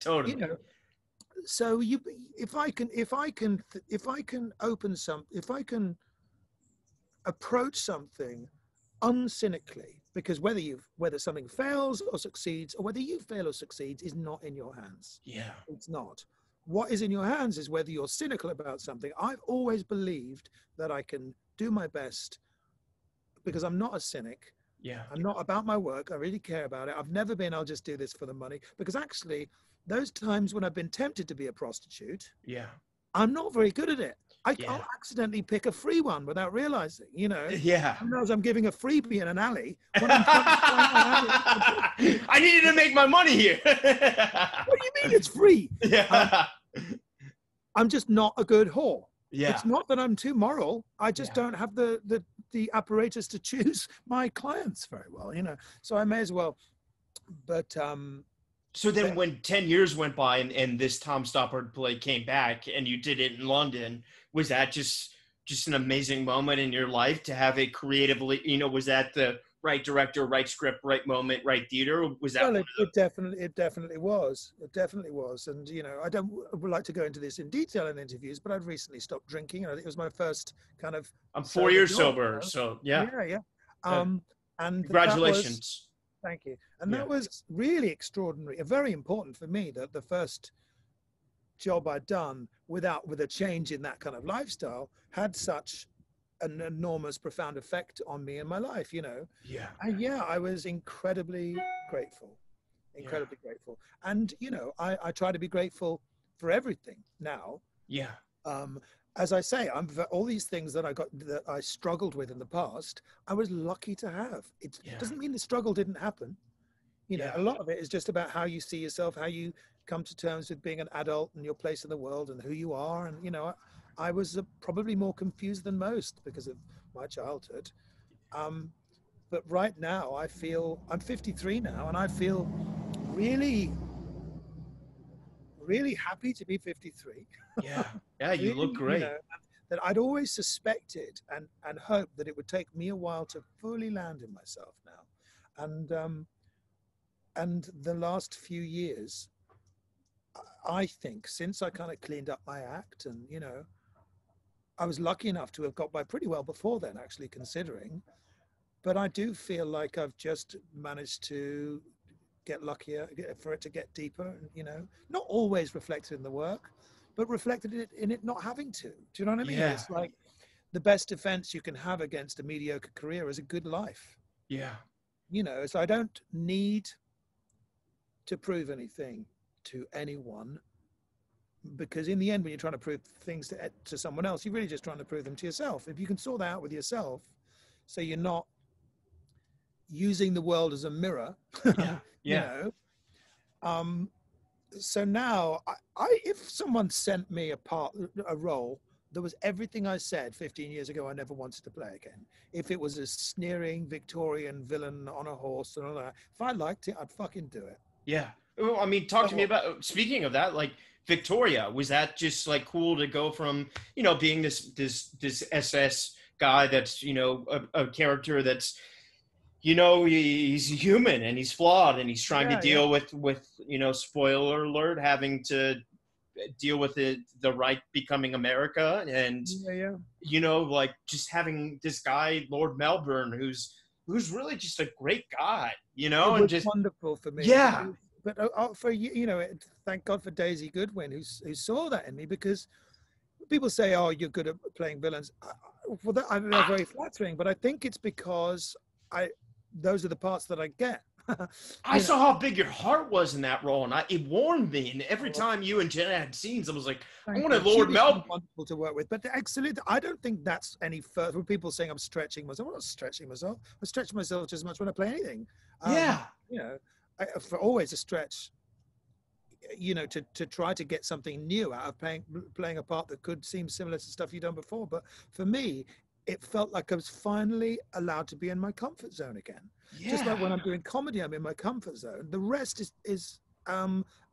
Totally. So if I can approach something uncynically, because whether something fails or succeeds, or whether you fail or succeeds, is not in your hands. Yeah, it's not. What is in your hands is whether you're cynical about something. I've always believed that I can do my best because I'm not a cynic. Yeah, I'm not about my work. I really care about it. I've never been, I'll just do this for the money, because actually those times when I've been tempted to be a prostitute, I'm not very good at it. I'll accidentally pick a free one without realizing, Yeah. Sometimes I'm giving a freebie in an alley. I needed to make my money here. What do you mean it's free? Yeah. I'm just not a good whore. Yeah. It's not that I'm too moral. I just don't have the apparatus to choose my clients very well, So I may as well. But so then when 10 years went by and this Tom Stoppard play came back and you did it in London, was that just an amazing moment in your life to have it creatively, was that the right director, right script, right moment, right theater? Was that? Well, it definitely was. It definitely was. And, I would like to go into this in detail in interviews, but I've recently stopped drinking. I think it was my first kind of. I'm 4 years sober. So yeah. And congratulations. Thank you. And that was really extraordinary, very important for me, that the first job I'd done with a change in that kind of lifestyle had such an enormous, profound effect on me in my life, And I was incredibly grateful, grateful. And, I try to be grateful for everything now. Yeah. As I say, all these things that I struggled with in the past, I was lucky to have. It doesn't mean the struggle didn't happen. A lot of it is just about how you see yourself, how you come to terms with being an adult and your place in the world and who you are. And, I was probably more confused than most because of my childhood. But right now I'm 53 now, and I feel really, really happy to be 53. Yeah. Yeah, you look great. That I'd always suspected and hoped that it would take me a while to fully land in myself now. And the last few years, I think, since I kind of cleaned up my act and, I was lucky enough to have got by pretty well before then, actually, considering. But I do feel like I've just managed to get luckier, for it to get deeper, not always reflected in the work, but reflected in it not having to. Do you know what I mean? Yeah. It's like the best defense you can have against a mediocre career is a good life. Yeah. So I don't need to prove anything to anyone, because in the end, when you're trying to prove things to someone else, you're really just trying to prove them to yourself. If you can sort that out with yourself, so you're not using the world as a mirror, so now, if someone sent me a role there was everything I said 15 years ago I never wanted to play again. If it was a sneering Victorian villain on a horse and all that, if I liked it, I'd fucking do it. Yeah. Well, I mean, talk to me about, speaking of that, like Victoria, was that just like cool to go from, being this SS guy that's, a character that's, he's human and he's flawed and he's trying to deal with, spoiler alert, having to deal with the right becoming America and, like just having this guy, Lord Melbourne, who's really just a great guy, and just wonderful for me. Yeah. But for thank God for Daisy Goodwin, who saw that in me, because people say, "Oh, you're good at playing villains." Well, I know, very flattering, but I think it's because those are the parts that I get. I saw how big your heart was in that role, and it warmed me. And every time you and Jenna had scenes, I was like, I want to Lord Melbourne. Wonderful to work with, but actually, I don't think that's any further. People saying I'm stretching myself. I'm not stretching myself. I stretch myself just as much when I play anything. For always a stretch. To try to get something new out of playing a part that could seem similar to stuff you've done before. But for me, it felt like I was finally allowed to be in my comfort zone again. Yeah. Just like when I'm doing comedy, I'm in my comfort zone. The rest is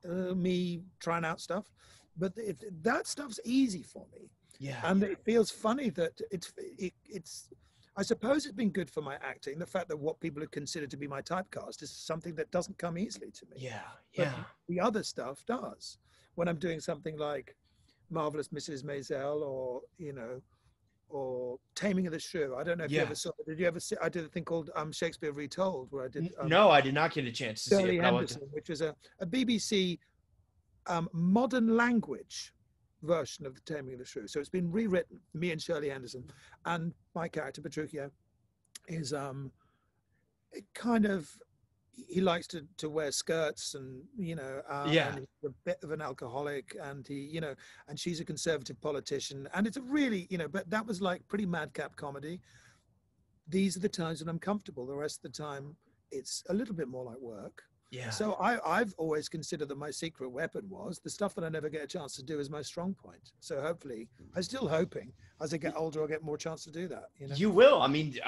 me trying out stuff, but that stuff's easy for me. Yeah, and it feels funny that it's. I suppose it's been good for my acting. The fact that what people have considered to be my typecast is something that doesn't come easily to me. Yeah. But the other stuff does. When I'm doing something like Marvelous Mrs. Maisel, or Taming of the Shrew. I don't know if you ever saw it. Did you ever see? I did a thing called Shakespeare Retold, where I did. No, I did not get a chance to see it. Henderson, which was a BBC modern language version of The Taming of the Shrew. So it's been rewritten. Me and Shirley Henderson, and my character Petruchio is it kind of. He likes to wear skirts and, and he's a bit of an alcoholic, and and she's a conservative politician, and it's a really, but that was like pretty madcap comedy. These are the times when I'm comfortable. The rest of the time, it's a little bit more like work. Yeah. So I've always considered that my secret weapon was the stuff that I never get a chance to do is my strong point. So hopefully, I'm still hoping as I get older, I'll get more chance to do that. You will. I mean,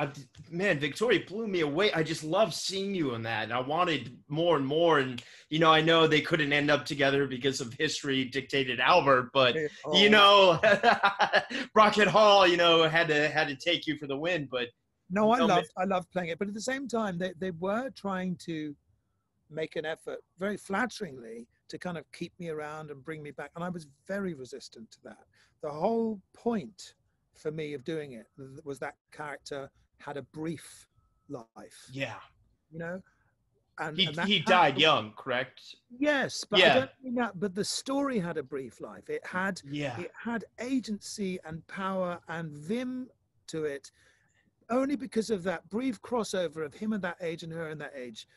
man, Victoria blew me away. I just love seeing you in that. And I wanted more and more. And, I know they couldn't end up together because of history dictated Albert, but, Brockett Hall, had to take you for the win. But no, I loved playing it. But at the same time, they were trying to make an effort very flatteringly to kind of keep me around and bring me back. And I was very resistant to that. The whole point for me of doing it was that character had a brief life. Yeah. And he died young, correct? Yes, but I don't mean that. But the story had a brief life. It had agency and power and vim to it, only because of that brief crossover of him at that age and her in that age.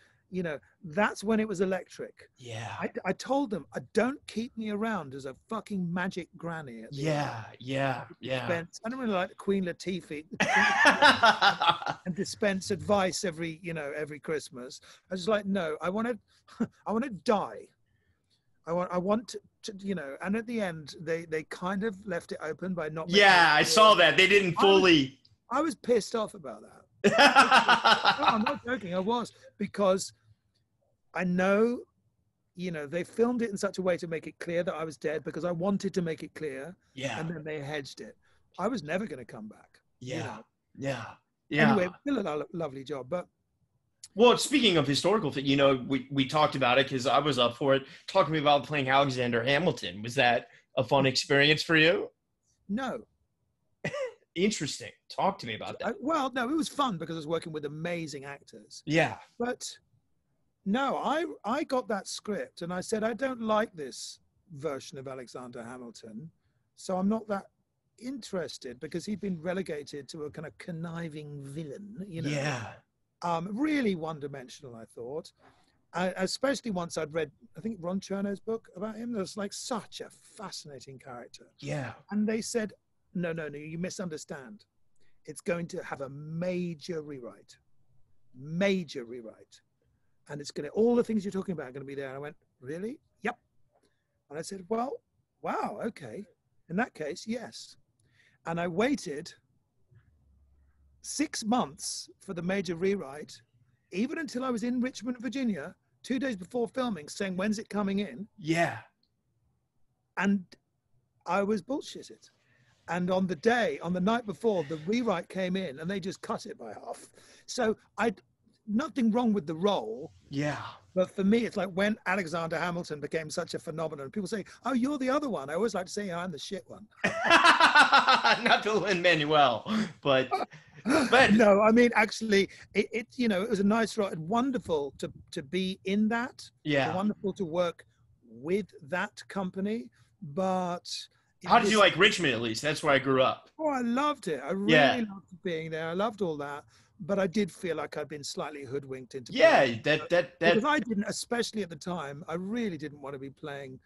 That's when it was electric. Yeah. I told them, don't keep me around as a fucking magic granny. At the end. I don't really like Queen Latifah and dispense advice every Christmas. I was like, no, I want to die. I want to, and at the end, they kind of left it open by not. I saw that. They didn't fully. I was pissed off about that. No, I'm not joking. I was, because I know, they filmed it in such a way to make it clear that I was dead, because I wanted to make it clear. Yeah. And then they hedged it. I was never going to come back. Yeah. Yeah. Anyway, still a lovely job. But well, speaking of historical, we talked about it because I was up for it. Talk to me about playing Alexander Hamilton. Was that a fun experience for you? No. Interesting. Talk to me about that. Well, no, it was fun because I was working with amazing actors. Yeah. But no, I got that script and I said, I don't like this version of Alexander Hamilton. So I'm not that interested, because he'd been relegated to a kind of conniving villain, Yeah. Really one-dimensional, I thought. Especially once I'd read, I think, Ron Cherno's book about him. It was like such a fascinating character. Yeah. And they said, no, you misunderstand. It's going to have a major rewrite. And it's going to, all the things you're talking about are going to be there. And I went, really? Yep. And I said, well, wow, okay. In that case, yes. And I waited 6 months for the major rewrite, even until I was in Richmond, Virginia, 2 days before filming, saying, when's it coming in? Yeah. And I was bullshitted. And on the night before, the rewrite came in and they just cut it by half. So nothing wrong with the role. Yeah. But for me, it's like when Alexander Hamilton became such a phenomenon, people say, oh, you're the other one. I always like to say, I'm the shit one. Not the Lin-Manuel, but no, I mean, actually, it was a nice ride. Wonderful to be in that. Yeah. Wonderful to work with that company. But how did you like Richmond, at least? That's where I grew up. Oh, I loved it. I really loved being there. I loved all that. But I did feel like I'd been slightly hoodwinked into playing. Because I didn't, especially at the time, I really didn't want to be playing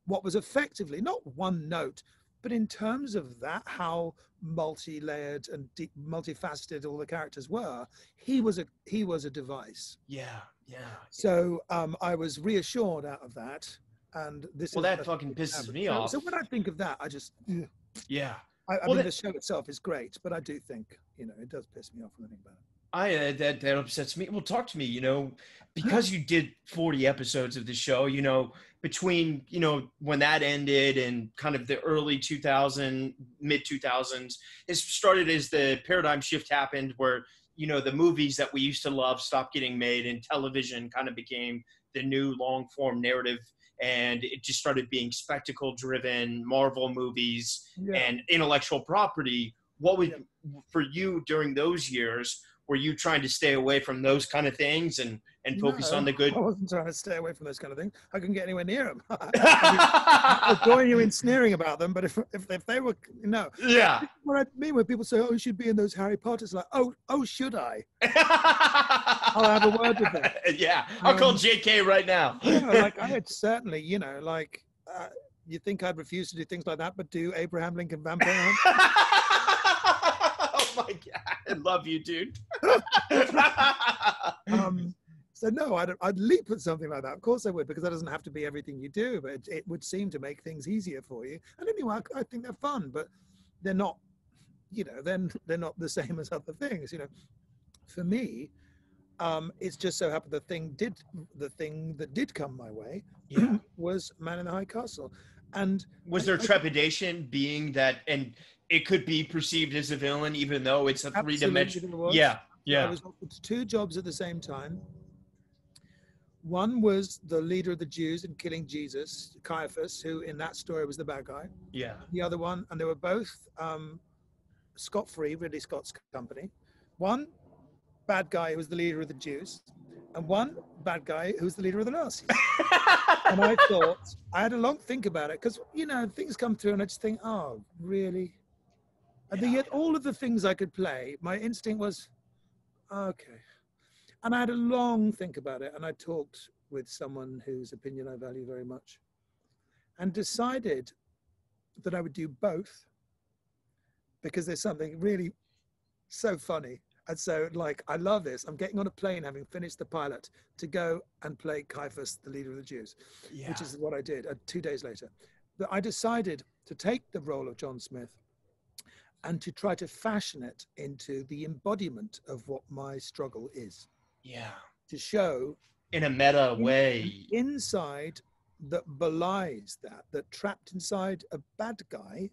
what was effectively not one note, but in terms of that, how multi-layered and multifaceted all the characters were, he was a device. Yeah. So I was reassured out of that, and that fucking pisses me off. So when I think of that, I just yeah. I mean, the show itself is great, but I do think, it does piss me off when I think about it. That upsets me. Well, talk to me, because you did 40 episodes of the show, between, when that ended and kind of the early mid 2000s, it started as the paradigm shift happened where, the movies that we used to love stopped getting made and television kind of became the new long form narrative. And it just started being spectacle-driven Marvel movies and intellectual property. What would, for you during those years, were you trying to stay away from those kind of things and focus on the good? I wasn't trying to stay away from those kind of things. I couldn't get anywhere near them. I'll join you in sneering about them, but if they were, no. Yeah. What I mean when people say, oh, you should be in those Harry Potters, like, oh, should I? I'll have a word with them. Yeah, I'll call JK right now. Like I had certainly, you think I'd refuse to do things like that, but do Abraham Lincoln Vampire Hunt? Oh my God, I love you, dude. So no, I'd leap at something like that. Of course I would, because that doesn't have to be everything you do, but it would seem to make things easier for you. And anyway, I think they're fun, but they're not, they're not the same as other things. For me, it's just so happened the thing that did come my way was Man in the High Castle. And was there trepidation being that, and it could be perceived as a villain, even though it's a three-dimensional. Yeah. I was offered 2 jobs at the same time. One was the leader of the Jews in killing Jesus, Caiaphas, who in that story was the bad guy. Yeah. The other one, and they were both scot-free, Ridley Scott's company. One bad guy who was the leader of the Jews, and one bad guy who was the leader of the Nazis. And I thought, I had a long think about it, because, things come through and I just think, oh, really? And yet all of the things I could play, my instinct was, okay. And I had a long think about it, and I talked with someone whose opinion I value very much, and decided that I would do both, because there's something really so funny. And so, I love this. I'm getting on a plane, having finished the pilot, to go and play Caiaphas, the leader of the Jews, which is what I did 2 days later. But I decided to take the role of John Smith and to try to fashion it into the embodiment of what my struggle is. Yeah. To show in a meta way inside that belies that trapped inside a bad guy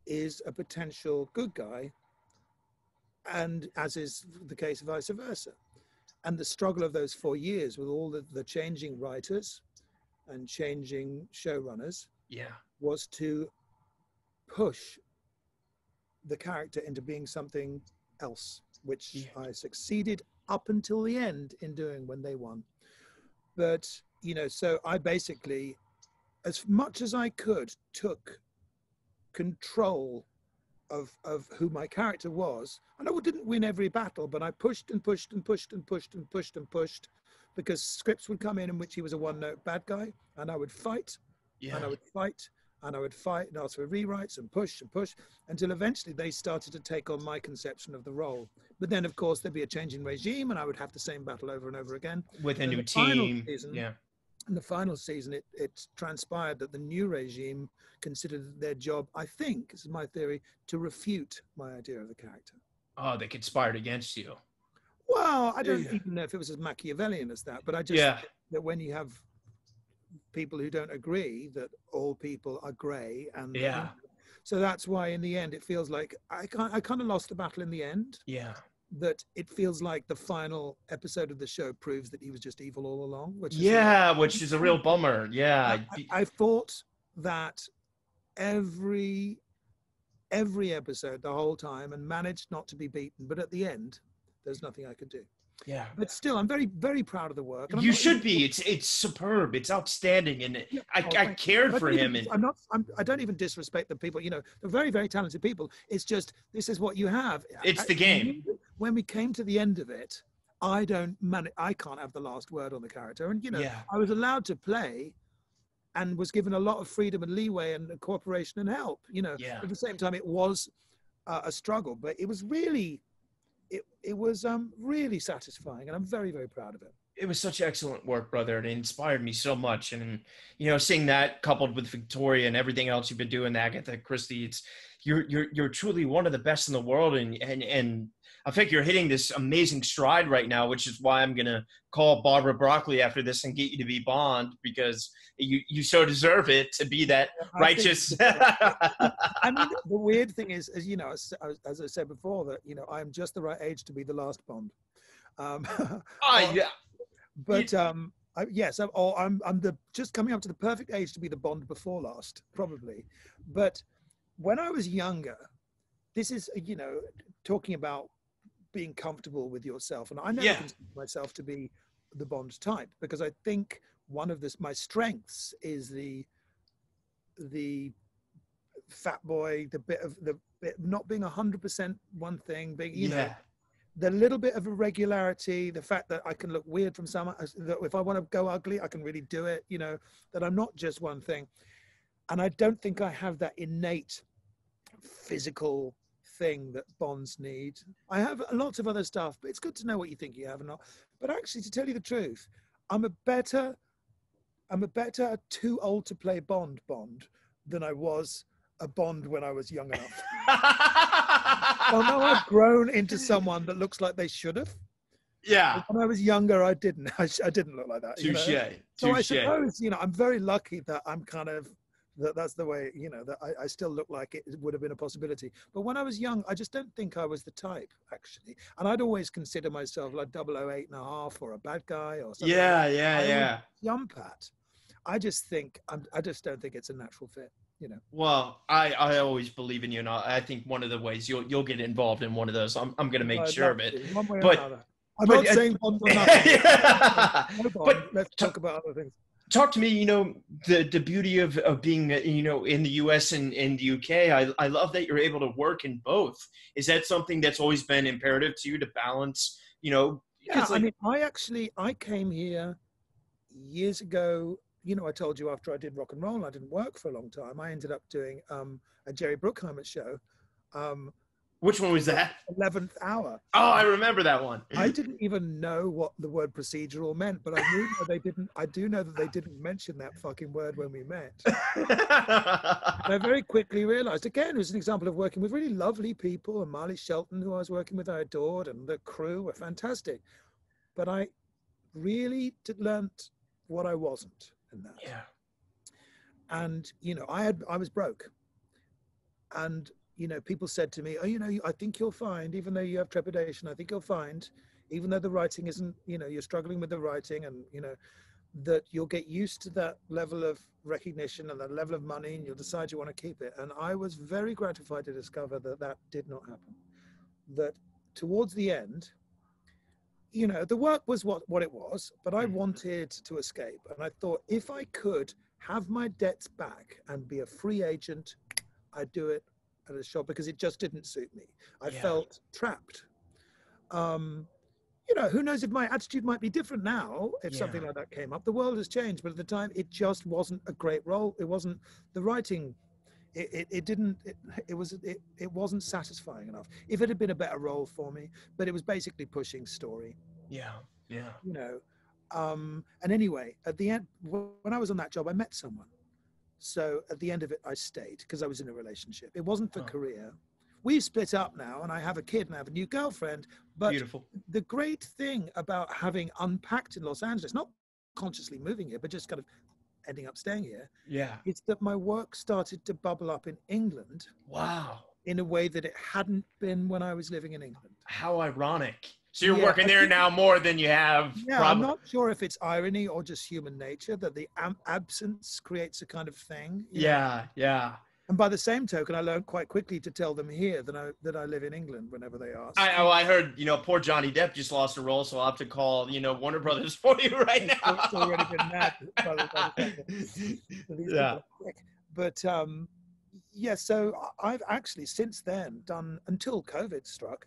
is a potential good guy, and as is the case vice versa. And the struggle of those 4 years with all the changing writers and changing showrunners was to push the character into being something else, which I succeeded up until the end in doing when they won. But, so I basically, as much as I could, took control of who my character was. And I didn't win every battle, but I pushed and pushed and pushed and pushed and pushed and pushed, because scripts would come in which he was a one-note bad guy, and I would fight, and I would fight, and I would fight and ask for rewrites and push until eventually they started to take on my conception of the role. But then, of course, there'd be a change in regime, and I would have the same battle over and over again. With a new team. Season, in the final season, it transpired that the new regime considered their job, I think, this is my theory, to refute my idea of the character. Oh, they conspired against you. Well, I don't even know if it was as Machiavellian as that, but I just think that when you have people who don't agree that all people are grey, and so that's why in the end it feels like I kind of lost the battle in the end. Yeah. That it feels like the final episode of the show proves that he was just evil all along, which is a real bummer. Yeah. I thought that every episode the whole time and managed not to be beaten, but at the end there's nothing I could do. Yeah, but still I'm very, very proud of the work. And you should be. It's superb. It's outstanding, and I cared for him. And I don't even disrespect the people. They're very, very talented people. It's just this is what you have. It's the game. When we came to the end of it, I can't have the last word on the character, and I was allowed to play, and was given a lot of freedom and leeway and cooperation and help. At the same time, it was a struggle, but it was really. It was really satisfying, and I'm very, very proud of it. It was such excellent work, brother. It inspired me so much. And, seeing that coupled with Victoria and everything else you've been doing, Agatha Christie, you're truly one of the best in the world. And I think you're hitting this amazing stride right now, which is why I'm going to call Barbara Broccoli after this and get you to be Bond, because you so deserve it to be that righteous. I mean, the weird thing is, as I said before, that, I'm just the right age to be the last Bond. Yeah. But yes, I'm just coming up to the perfect age to be the Bond before last, probably. But when I was younger, this is, talking about being comfortable with yourself. And I never considered myself to be the Bond type, because I think one of my strengths is the fat boy, the bit not being 100% one thing, being, the little bit of irregularity, the fact that I can look weird from someone, that if I want to go ugly, I can really do it, that I'm not just one thing. And I don't think I have that innate physical thing that Bonds need. I have lots of other stuff, but it's good to know what you think you have and not. But actually, to tell you the truth, I'm a better too old to play Bond than I was a Bond when I was young enough. Well, now I've grown into someone that looks like they should have. Yeah. But when I was younger, I didn't. I didn't look like that. Touche. So I suppose, I'm very lucky that I'm kind of, that's the way, that I still look like it would have been a possibility. But when I was young, I just don't think I was the type, actually. And I'd always consider myself like 008.5 or a bad guy or something. Yeah. Jump at. I just don't think it's a natural fit. Well, I always believe in you, and I think one of the ways you'll get involved in one of those. I'm going to make sure of it. One way or another. I'm not saying Bond or nothing. No Bond. But let's talk about other things. Talk to me. The beauty of being in the U.S. and in the UK. I love that you're able to work in both. Is that something that's always been imperative to you to balance? I came here years ago. I told you after I did rock and roll, I didn't work for a long time. I ended up doing a Jerry Bruckheimer show. Which one was that? 11th Hour. Oh, I remember that one. I didn't even know what the word procedural meant, but I knew that they didn't. I do know that they didn't mention that fucking word when we met. And I very quickly realized, again, it was an example of working with really lovely people, and Marley Shelton, who I was working with, I adored, and the crew were fantastic. But I really learnt what I wasn't. That. Yeah. And I was broke, and people said to me, I think you'll find, even though you have trepidation, I think you'll find, even though the writing isn't, you're struggling with the writing, and that you'll get used to that level of recognition and that level of money, and you'll decide you want to keep it. And I was very gratified to discover that did not happen. That towards the end, the work was what it was, but I wanted to escape. And I thought, if I could have my debts back and be a free agent, I'd do it at a shop, because it just didn't suit me. I felt trapped. Who knows if my attitude might be different now if something like that came up. The world has changed, but at the time, it just wasn't a great role. It wasn't the writing. It wasn't satisfying enough. If it had been a better role for me, but it was basically pushing story. Yeah. And anyway, at the end, when I was on that job, I met someone. So at the end of it, I stayed because I was in a relationship. It wasn't for career. We've split up now, and I have a kid and I have a new girlfriend. But Beautiful. the great thing about having unpacked in Los Angeles, not consciously moving here, but just kind of ending up staying here, Yeah. it's that my work started to bubble up in England. Wow. In a way that it hadn't been when I was living in England. How ironic. So you're working there now more than you have. Yeah, I'm not sure if it's irony or just human nature that the absence creates a kind of thing. Yeah, yeah. And by the same token, I learned quite quickly to tell them here that I live in England whenever they ask. I heard, poor Johnny Depp just lost a role, so I'll have to call, Warner Brothers for you right now. It's already been mad. Yeah. But yeah, so I've actually since then done, until COVID struck,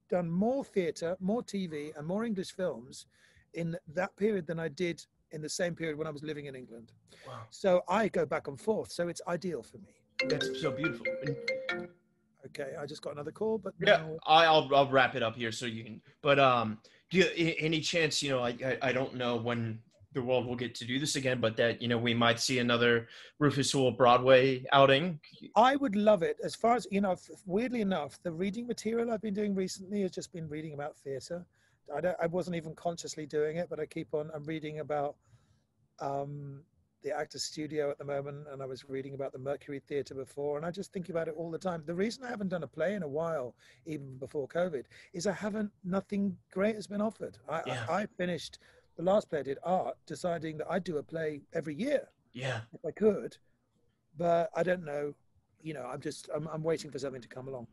done more theatre, more TV, and more English films in that period than I did in the same period when I was living in England. Wow. So I go back and forth. So it's ideal for me. That's so beautiful. Okay, I just got another call, but yeah, I'll wrap it up here so you can. But do you any chance? I don't know when the world will get to do this again, but that we might see another Rufus Sewell Broadway outing. I would love it. As far as weirdly enough, the reading material I've been doing recently has just been reading about theatre. I wasn't even consciously doing it, but I'm reading about the Actors Studio at the moment, and I was reading about the Mercury Theatre before, and I just think about it all the time. The reason I haven't done a play in a while, even before COVID, is nothing great has been offered. I finished the last play I did, Art, deciding that I'd do a play every year. Yeah. If I could, but I don't know. I'm waiting for something to come along.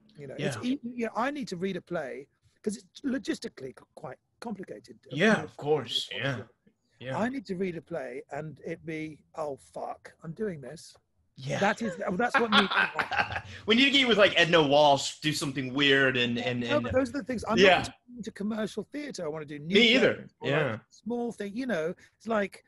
I need to read a play because it's logistically quite complicated. Yeah, of course. Yeah. Yeah. I need to read a play and it be, oh fuck, I'm doing this. Yeah. That's what needs to happen. We need to get with like Edna Walsh, do something weird and but those are the things. I'm not into commercial theatre. I want to do new. Me either. Yeah. Like small thing. It's like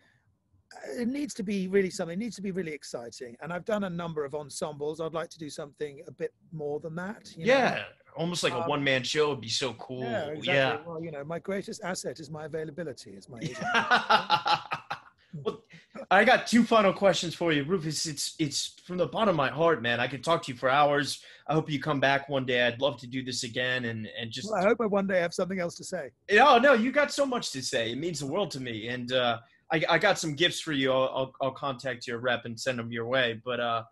it needs to be really something. It needs to be really exciting. And I've done a number of ensembles. I'd like to do something a bit more than that. Yeah. Almost like a one-man show would be so cool. Yeah, exactly. Yeah. Well, my greatest asset is my availability. It's my agent. Well, I got two final questions for you, Rufus. It's from the bottom of my heart, man. I could talk to you for hours. I hope you come back one day. I'd love to do this again and just. Well, I hope I one day have something else to say. No, you got so much to say. It means the world to me. And I got some gifts for you. I'll contact your rep and send them your way. But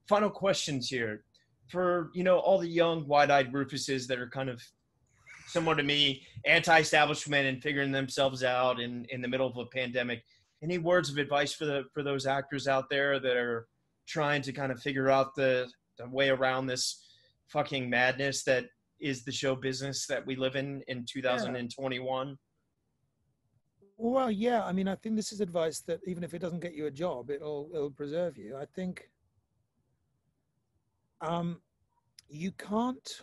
final questions here for all the young, wide-eyed Rufuses that are kind of similar to me, anti-establishment and figuring themselves out in the middle of a pandemic. Any words of advice for those actors out there that are trying to kind of figure out the way around this fucking madness that is the show business that we live in 2021? Well, yeah. I mean, I think this is advice that even if it doesn't get you a job, it'll preserve you. I think you can't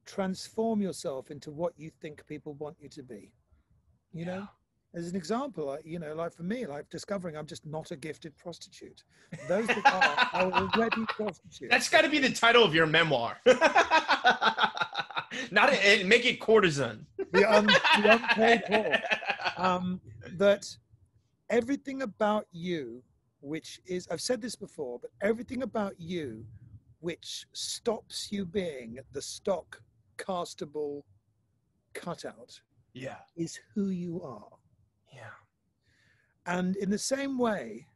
transform yourself into what you think people want you to be. You know? As an example, like for me, like discovering I'm just not a gifted prostitute. Those that are already prostitutes. That's got to be the title of your memoir. Make it courtesan. The unpaid whore. That everything about you, which is, I've said this before, but everything about you, which stops you being the stock castable cutout, is who you are. Yeah. And in the same way,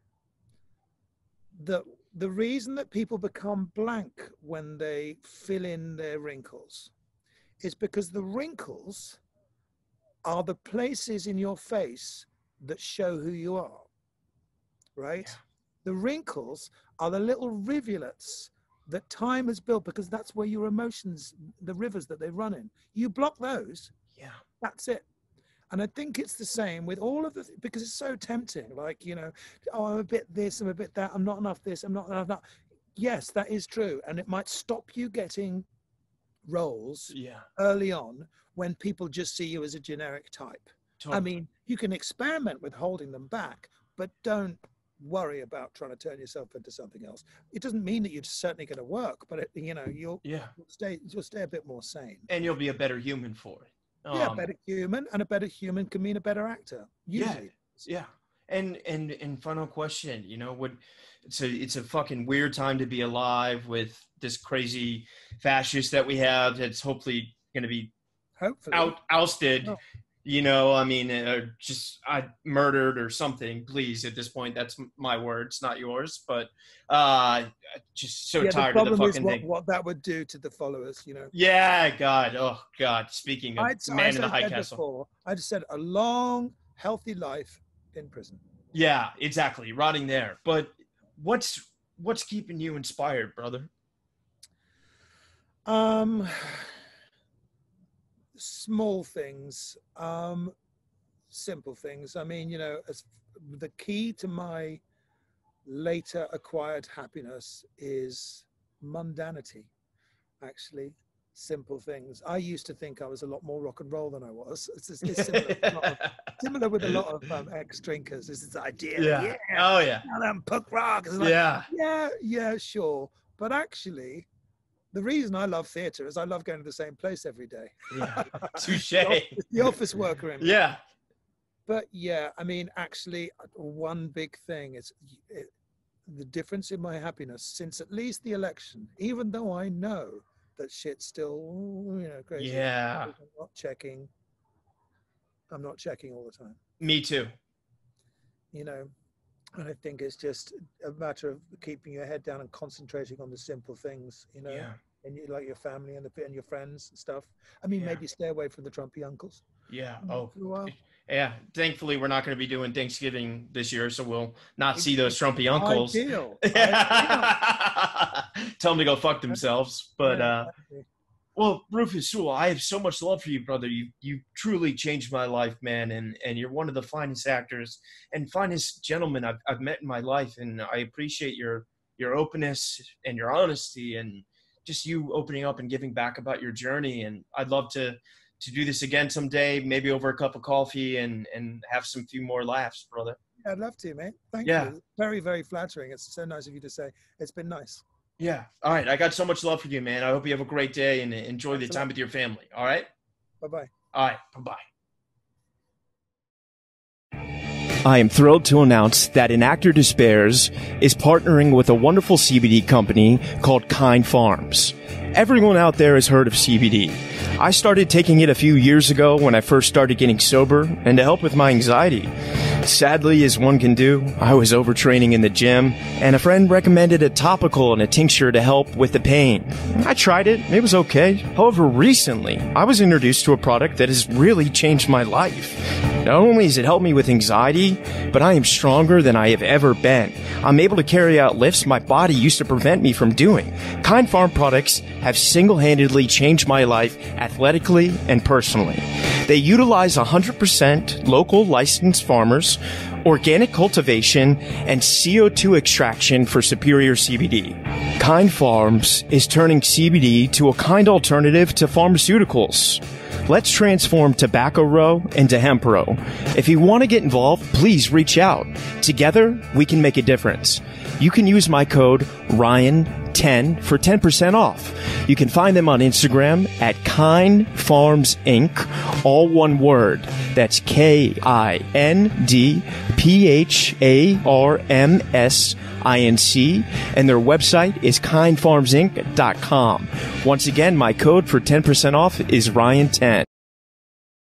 the reason that people become blank when they fill in their wrinkles is because the wrinkles are the places in your face that show who you are, right? Yeah. The wrinkles are the little rivulets that time has built because that's where your emotions, the rivers that they run in. You block those, that's it. And I think it's the same with all of because it's so tempting, like, oh, I'm a bit this, I'm a bit that, I'm not enough this, I'm not enough that. Yes, that is true. And it might stop you getting roles early on when people just see you as a generic type. Totally. I mean, you can experiment with holding them back, but don't worry about trying to turn yourself into something else. It doesn't mean that you're certainly going to work, but you'll stay a bit more sane. And you'll be a better human for it. Yeah, better human, and a better human can mean a better actor. Usually. Yeah. And final question, it's a fucking weird time to be alive with this crazy fascist that we have that's hopefully going to be ousted. Oh. Murdered or something, please, at this point. That's my words, not yours. But just so tired of the fucking thing. What that would do to the followers, Yeah, God. Oh, God. Speaking of man in the high castle. I just said a long, healthy life in prison. Yeah, exactly. Rotting there. But what's keeping you inspired, brother? Small things, simple things. I mean, as the key to my later acquired happiness is mundanity, actually. Simple things. I used to think I was a lot more rock and roll than I was. It's similar with a lot of ex-drinkers. It's this idea. Yeah. Oh, yeah. I'm punk rock. It's like, yeah, sure. But actually, the reason I love theatre is I love going to the same place every day. Yeah. Touche. The office worker in me. Yeah. But yeah, I mean, actually, one big thing is the difference in my happiness since at least the election, even though I know that shit's still, crazy. Yeah. I'm not checking all the time. Me too. And I think it's just a matter of keeping your head down and concentrating on the simple things, Yeah. And like your family and your friends and stuff. I mean, maybe stay away from the Trumpy uncles. Yeah. For a while. Yeah. Thankfully, we're not going to be doing Thanksgiving this year, so we'll not see those Trumpy uncles. Ideal. Tell them to go fuck themselves. But well, Rufus Sewell, I have so much love for you, brother. You truly changed my life, man, and you're one of the finest actors and finest gentlemen I've met in my life, and I appreciate your openness and your honesty and just you opening up and giving back about your journey. And I'd love to do this again someday, maybe over a cup of coffee and have some few more laughs, brother. Yeah, I'd love to, mate. Thank you. Very, very flattering. It's so nice of you to say. It's been nice. Yeah. All right. I got so much love for you, man. I hope you have a great day and enjoy the time with your family. All right? Bye-bye. All right. Bye-bye. I am thrilled to announce that An Actor Despairs is partnering with a wonderful CBD company called Kind Farms. Everyone out there has heard of CBD. I started taking it a few years ago when I first started getting sober and to help with my anxiety. Sadly, as one can do, I was overtraining in the gym, and a friend recommended a topical and a tincture to help with the pain. I tried it. It was okay. However, recently, I was introduced to a product that has really changed my life. Not only has it helped me with anxiety, but I am stronger than I have ever been. I'm able to carry out lifts my body used to prevent me from doing. Kind Farm products have single-handedly changed my life athletically and personally. They utilize 100% local licensed farmers, organic cultivation, and CO2 extraction for superior CBD. Kind Farms is turning CBD to a kind alternative to pharmaceuticals. Let's transform tobacco row into hemp row. If you want to get involved, please reach out. Together, we can make a difference. You can use my code RYAN10 for 10% off. You can find them on Instagram at Kind Farms Inc., all one word. That's KINDPHARMSINC, and their website is kindfarmsinc.com. Once again, my code for 10% off is RYAN10.